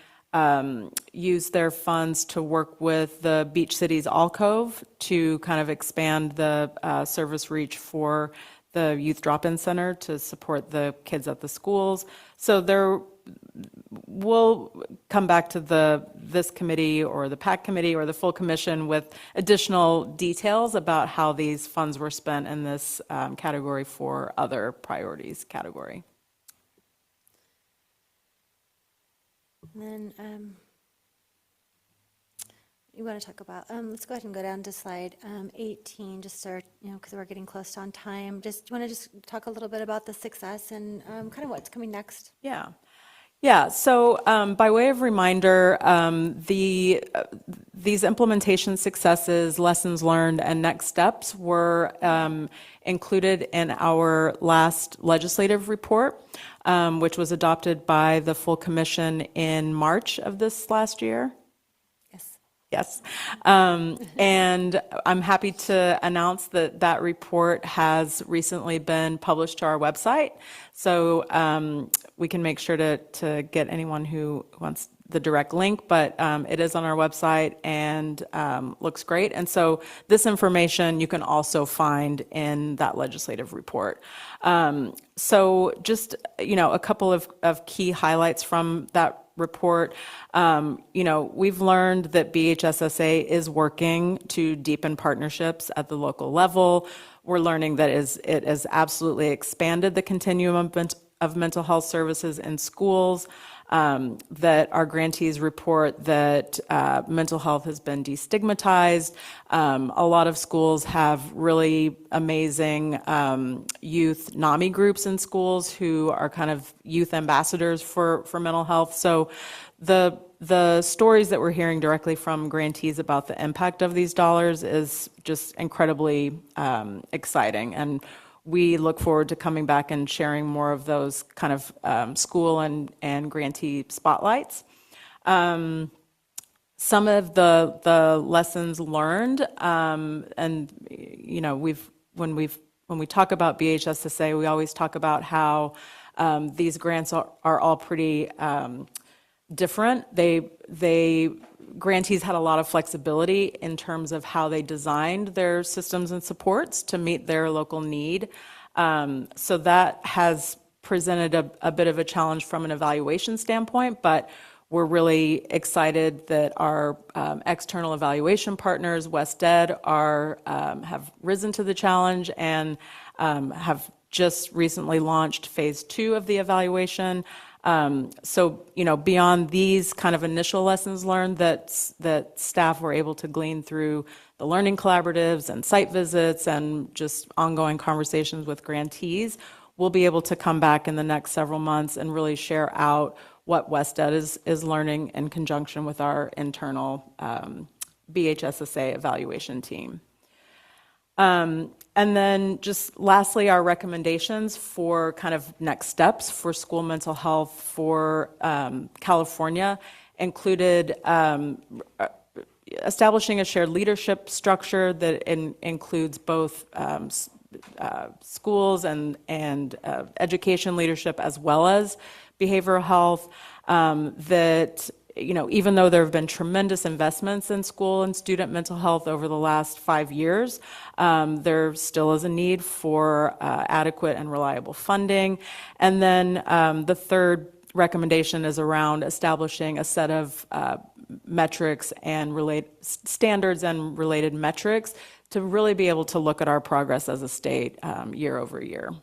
used their funds to work with the Beach Cities Alcove to kind of expand the service reach for the Youth Drop-In Center to support the kids at the schools. So we'll come back to this committee or the PAC committee or the full commission with additional details about how these funds were spent in this category for other priorities category. And then you want to talk about, let's go ahead and go down to slide 18, just start, because we're getting close on time. You want to just talk a little bit about the success and kind of what's coming next? Yeah. Yeah, so by way of reminder, these implementation successes, lessons learned, and next steps were included in our last legislative report, which was adopted by the full commission in March of this last year. Yes. And I'm happy to announce that that report has recently been published to our website. So we can make sure to get anyone who wants the direct link, but it is on our website and looks great. And so this information you can also find in that legislative report. So just, a couple of key highlights from that report. We've learned that BHSSA is working to deepen partnerships at the local level. We're learning that it has absolutely expanded the continuum of mental health services in schools, that our grantees report that mental health has been destigmatized. A lot of schools have really amazing youth NAMI groups in schools who are kind of youth ambassadors for mental health. So the stories that we're hearing directly from grantees about the impact of these dollars is just incredibly exciting. And we look forward to coming back and sharing more of those kind of school and grantee spotlights. Some of the lessons learned, and when we talk about BHSSA, we always talk about how these grants are all pretty different. Grantees had a lot of flexibility in terms of how they designed their systems and supports to meet their local need. So that has presented a bit of a challenge from an evaluation standpoint, but we're really excited that our external evaluation partners, WestEd, have risen to the challenge and have just recently launched phase 2 of the evaluation. So, beyond these kind of initial lessons learned that staff were able to glean through the learning collaboratives and site visits and just ongoing conversations with grantees, we'll be able to come back in the next several months and really share out what WestEd is learning in conjunction with our internal BHSSA evaluation team. And then just lastly, our recommendations for kind of next steps for school mental health for California included establishing a shared leadership structure that includes both schools and education leadership, as well as behavioral health, that, even though there have been tremendous investments in school and student mental health over the last 5 years, there still is a need for adequate and reliable funding. And then the third recommendation is around establishing a set of metrics and standards and related metrics to really be able to look at our progress as a state year over year.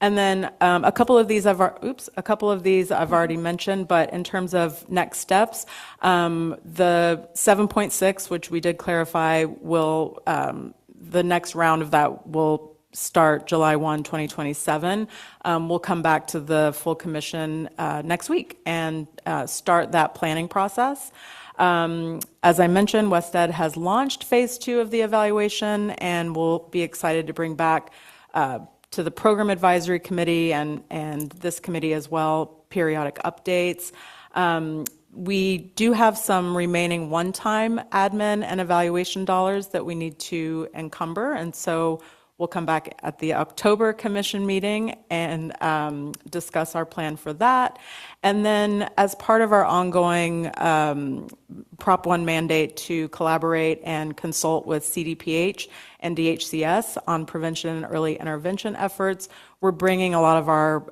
And then a couple of these I've already mentioned, but in terms of next steps, the 7.6, which we did clarify, will the next round of that will start July 1, 2027. We'll come back to the full commission next week and start that planning process. As I mentioned, WestEd has launched phase 2 of the evaluation, and we'll be excited to bring back to the Program Advisory Committee and this committee as well, periodic updates. We do have some remaining one-time admin and evaluation dollars that we need to encumber, and so we'll come back at the October commission meeting and discuss our plan for that. And then as part of our ongoing Prop 1 mandate to collaborate and consult with CDPH and DHCS on prevention and early intervention efforts, we're bringing a lot of our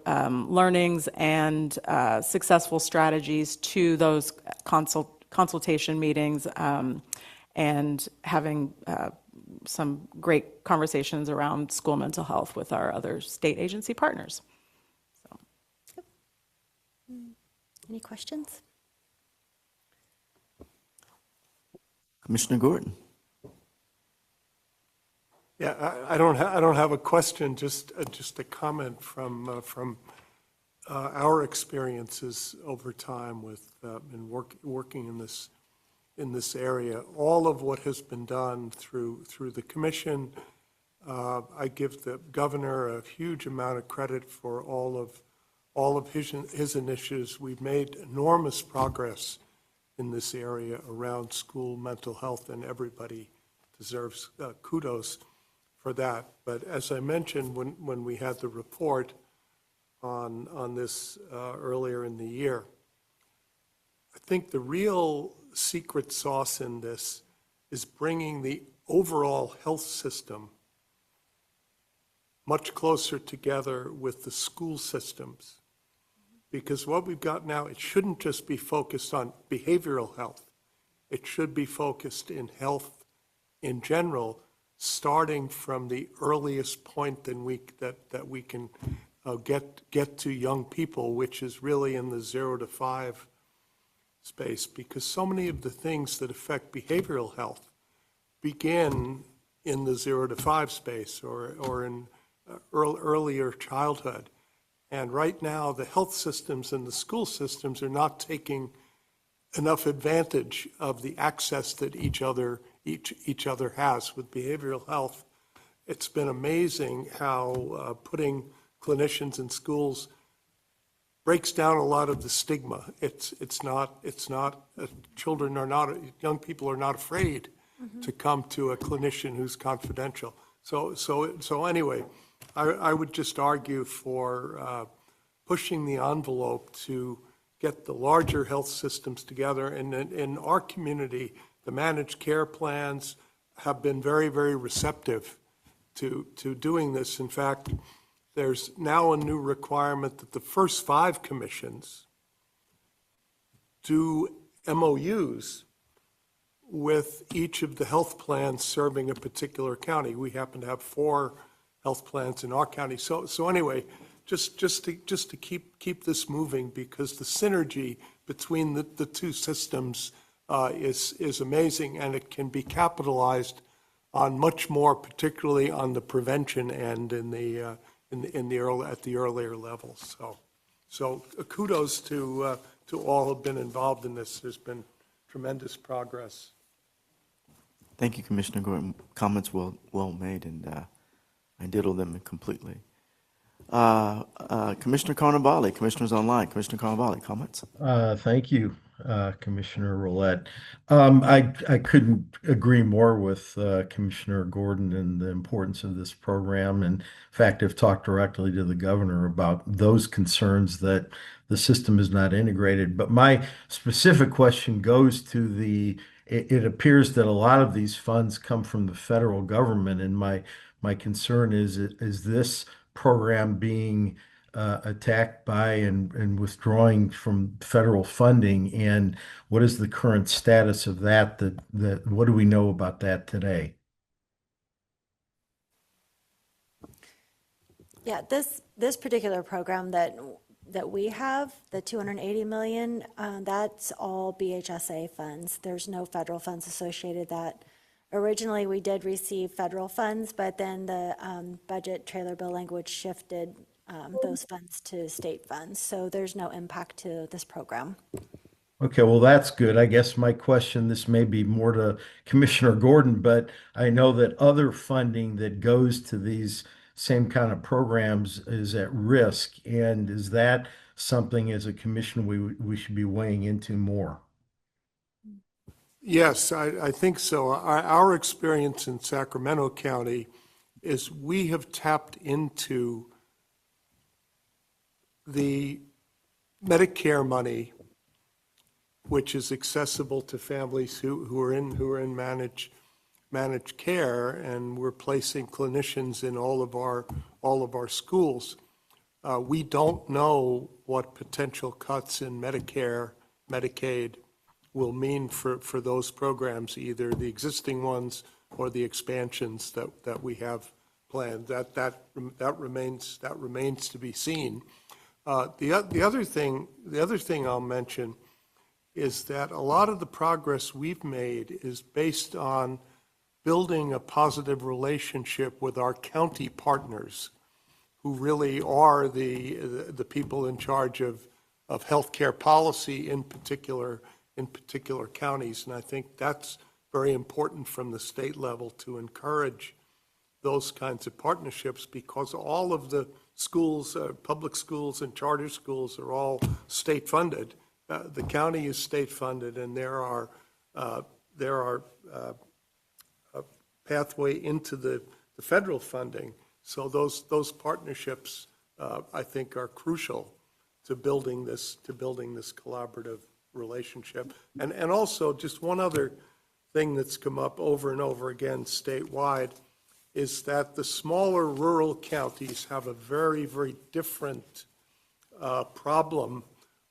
learnings and successful strategies to those consultation meetings and having some great conversations around school mental health with our other state agency partners. Any questions? Commissioner Gordon. Yeah, I don't have a question, just a comment from our experiences over time with working in this area. All of what has been done through the commission, I give the governor a huge amount of credit for all of his initiatives. We've made enormous progress in this area around school mental health, and everybody deserves kudos for that. But as I mentioned when we had the report on this earlier in the year, I think the real secret sauce in this is bringing the overall health system much closer together with the school systems. Because what we've got now, it shouldn't just be focused on behavioral health. It should be focused in health in general, starting from the earliest point that we can get to young people, which is really in the 0 to 5 space, because so many of the things that affect behavioral health begin in the 0 to 5 space or in earlier childhood. And right now, the health systems and the school systems are not taking enough advantage of the access that each other has with behavioral health. It's been amazing how putting clinicians in schools breaks down a lot of the stigma. It's not young people are not afraid to come to a clinician who's confidential. So anyway, I would just argue for pushing the envelope to get the larger health systems together. And in our community, the managed care plans have been very, very receptive to doing this. In fact, there's now a new requirement that the first 5 commissions do MOUs with each of the health plans serving a particular county. We happen to have 4 health plans in our county. So anyway, just to keep this moving, because the synergy between the two systems is amazing, and it can be capitalized on much more, particularly on the prevention end at the earlier levels. So kudos to all who've been involved in this. There's been tremendous progress. Thank you, Commissioner Gordon. Comments well made, and I diddle them completely. Commissioner Carnavale, Commissioners Online. Commissioner Carnavale, comments? Thank you. Commissioner Roulette. I couldn't agree more with Commissioner Gordon and the importance of this program. And in fact, I've talked directly to the governor about those concerns that the system is not integrated. But my specific question goes to it appears that a lot of these funds come from the federal government, and my concern is this program being attacked by and withdrawing from federal funding, and what is the current status of that? What do we know about that today? Yeah, this particular program that we have, the 280 million, that's all BHSA funds. There's no federal funds associated that. Originally, we did receive federal funds, but then the budget trailer bill language shifted those funds to state funds. So there's no impact to this program. Okay, well, that's good. I guess my question, this may be more to Commissioner Gordon, but I know that other funding that goes to these same kind of programs is at risk. And is that something as a commission we should be weighing into more? Yes, I think so. Our experience in Sacramento County is we have tapped into the Medicare money, which is accessible to families who are in managed care, and we're placing clinicians in all of our schools. We don't know what potential cuts in Medicare, Medicaid will mean for those programs, either the existing ones or the expansions that we have planned. That remains to be seen. The other thing I'll mention is that a lot of the progress we've made is based on building a positive relationship with our county partners, who really are the people in charge of healthcare policy in particular counties. And I think that's very important from the state level to encourage those kinds of partnerships, because all of the schools, public schools and charter schools, are all state funded. The county is state funded, and there are a pathway into the federal funding. So those partnerships, I think, are crucial to building this collaborative relationship. And also, just one other thing that's come up over and over again statewide is that the smaller rural counties have a very, very different problem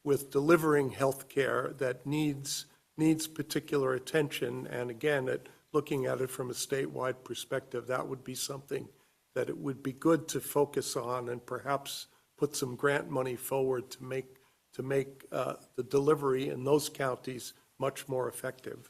with delivering health care that needs particular attention. And again, looking at it from a statewide perspective, that would be something that it would be good to focus on, and perhaps put some grant money forward to make the delivery in those counties much more effective.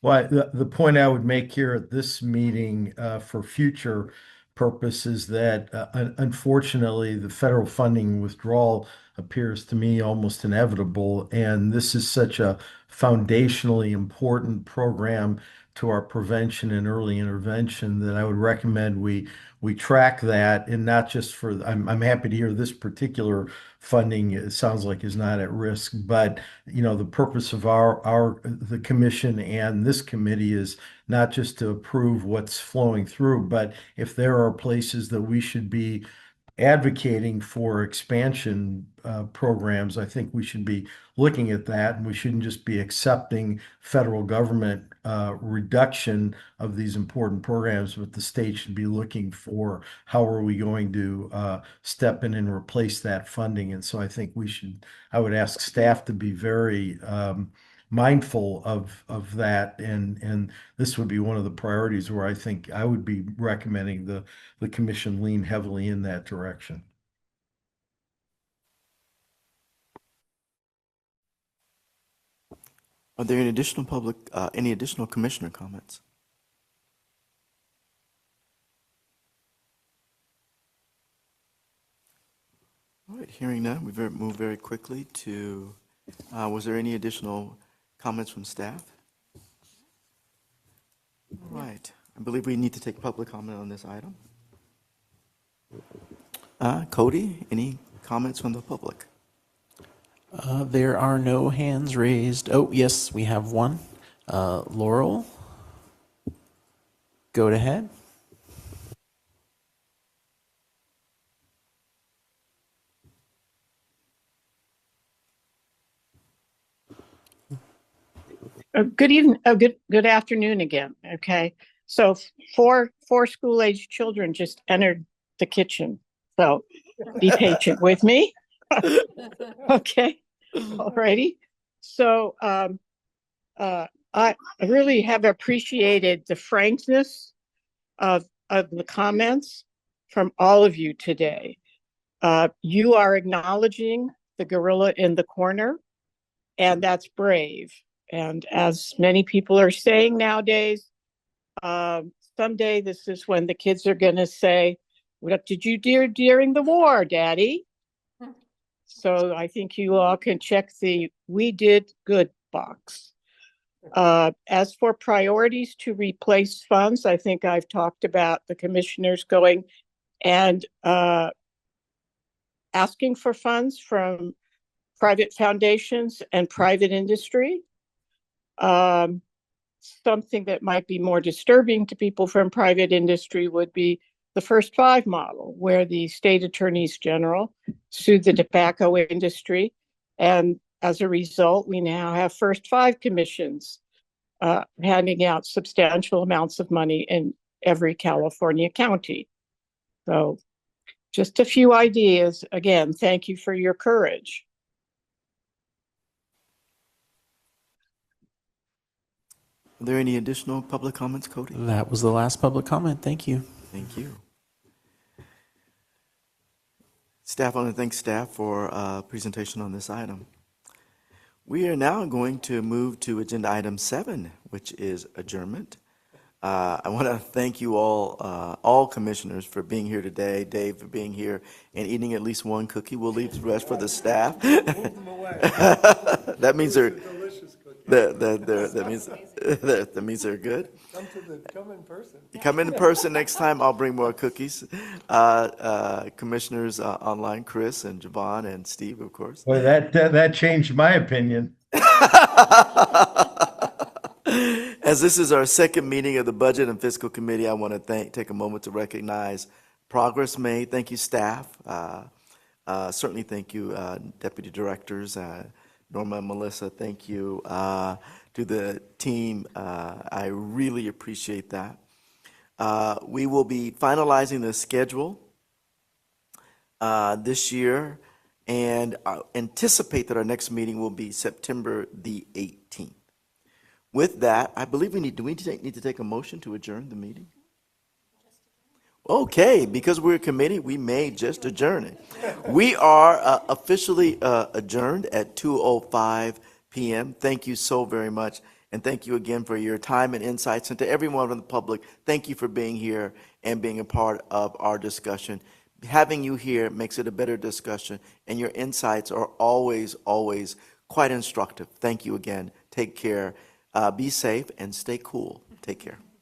Well, the point I would make here at this meeting for future purposes that unfortunately the federal funding withdrawal appears to me almost inevitable. And this is such a foundationally important program to our prevention and early intervention that I would recommend we track that, and not just for, I'm happy to hear this particular funding, it sounds like, is not at risk, but the purpose of the commission and this committee is not just to approve what's flowing through, but if there are places that we should be advocating for expansion programs, I think we should be looking at that, and we shouldn't just be accepting federal government reduction of these important programs, but the state should be looking for how are we going to step in and replace that funding. And so I think I would ask staff to be very mindful of that, and this would be one of the priorities where I think I would be recommending the commission lean heavily in that direction. Are there any additional commissioner comments? All right, hearing none, we move very quickly to, was there any additional comments from staff? All right, I believe we need to take public comment on this item. Cody, any comments from the public? There are no hands raised. Oh, yes, we have one. Laurel, go ahead. Good evening, good afternoon again. Okay, so four school-aged children just entered the kitchen, so be patient with me. Okay, alrighty. So I really have appreciated the frankness of the comments from all of you today. You are acknowledging the gorilla in the corner, and that's brave. And as many people are saying nowadays, someday this is when the kids are going to say, "What did you do during the war, Daddy?" So I think you all can check the "We did good" box. As for priorities to replace funds, I think I've talked about the commissioners going and asking for funds from private foundations and private industry. Something that might be more disturbing to people from private industry would be the first five model, where the state attorneys general sued the tobacco industry. And as a result, we now have first five commissions handing out substantial amounts of money in every California county. So just a few ideas. Again, thank you for your courage. Are there any additional public comments, Cody? That was the last public comment. Thank you. Thank you. Staff, I want to thank staff for presentation on this item. We are now going to move to agenda item 7, which is adjournment. I want to thank you all commissioners for being here today, Dave for being here and eating at least one cookie. We'll leave the rest for the staff. That means they're that means they're good. Come in person. You come in person next time, I'll bring more cookies. Commissioners online, Chris and Javon and Steve, of course. Boy, that changed my opinion. As this is our second meeting of the Budget and Fiscal Committee, I want to take a moment to recognize progress made. Thank you, staff. Certainly thank you, Deputy Directors, Norma and Melissa. Thank you to the team. I really appreciate that. We will be finalizing the schedule this year and anticipate that our next meeting will be September the 18th. With that, I believe we need to take a motion to adjourn the meeting? Okay, because we're a committee, we may just adjourn it. We are officially adjourned at 2:05 p.m. Thank you so very much, and thank you again for your time and insights. And to everyone in the public, thank you for being here and being a part of our discussion. Having you here makes it a better discussion, and your insights are always quite instructive. Thank you again. Take care. Be safe and stay cool. Take care.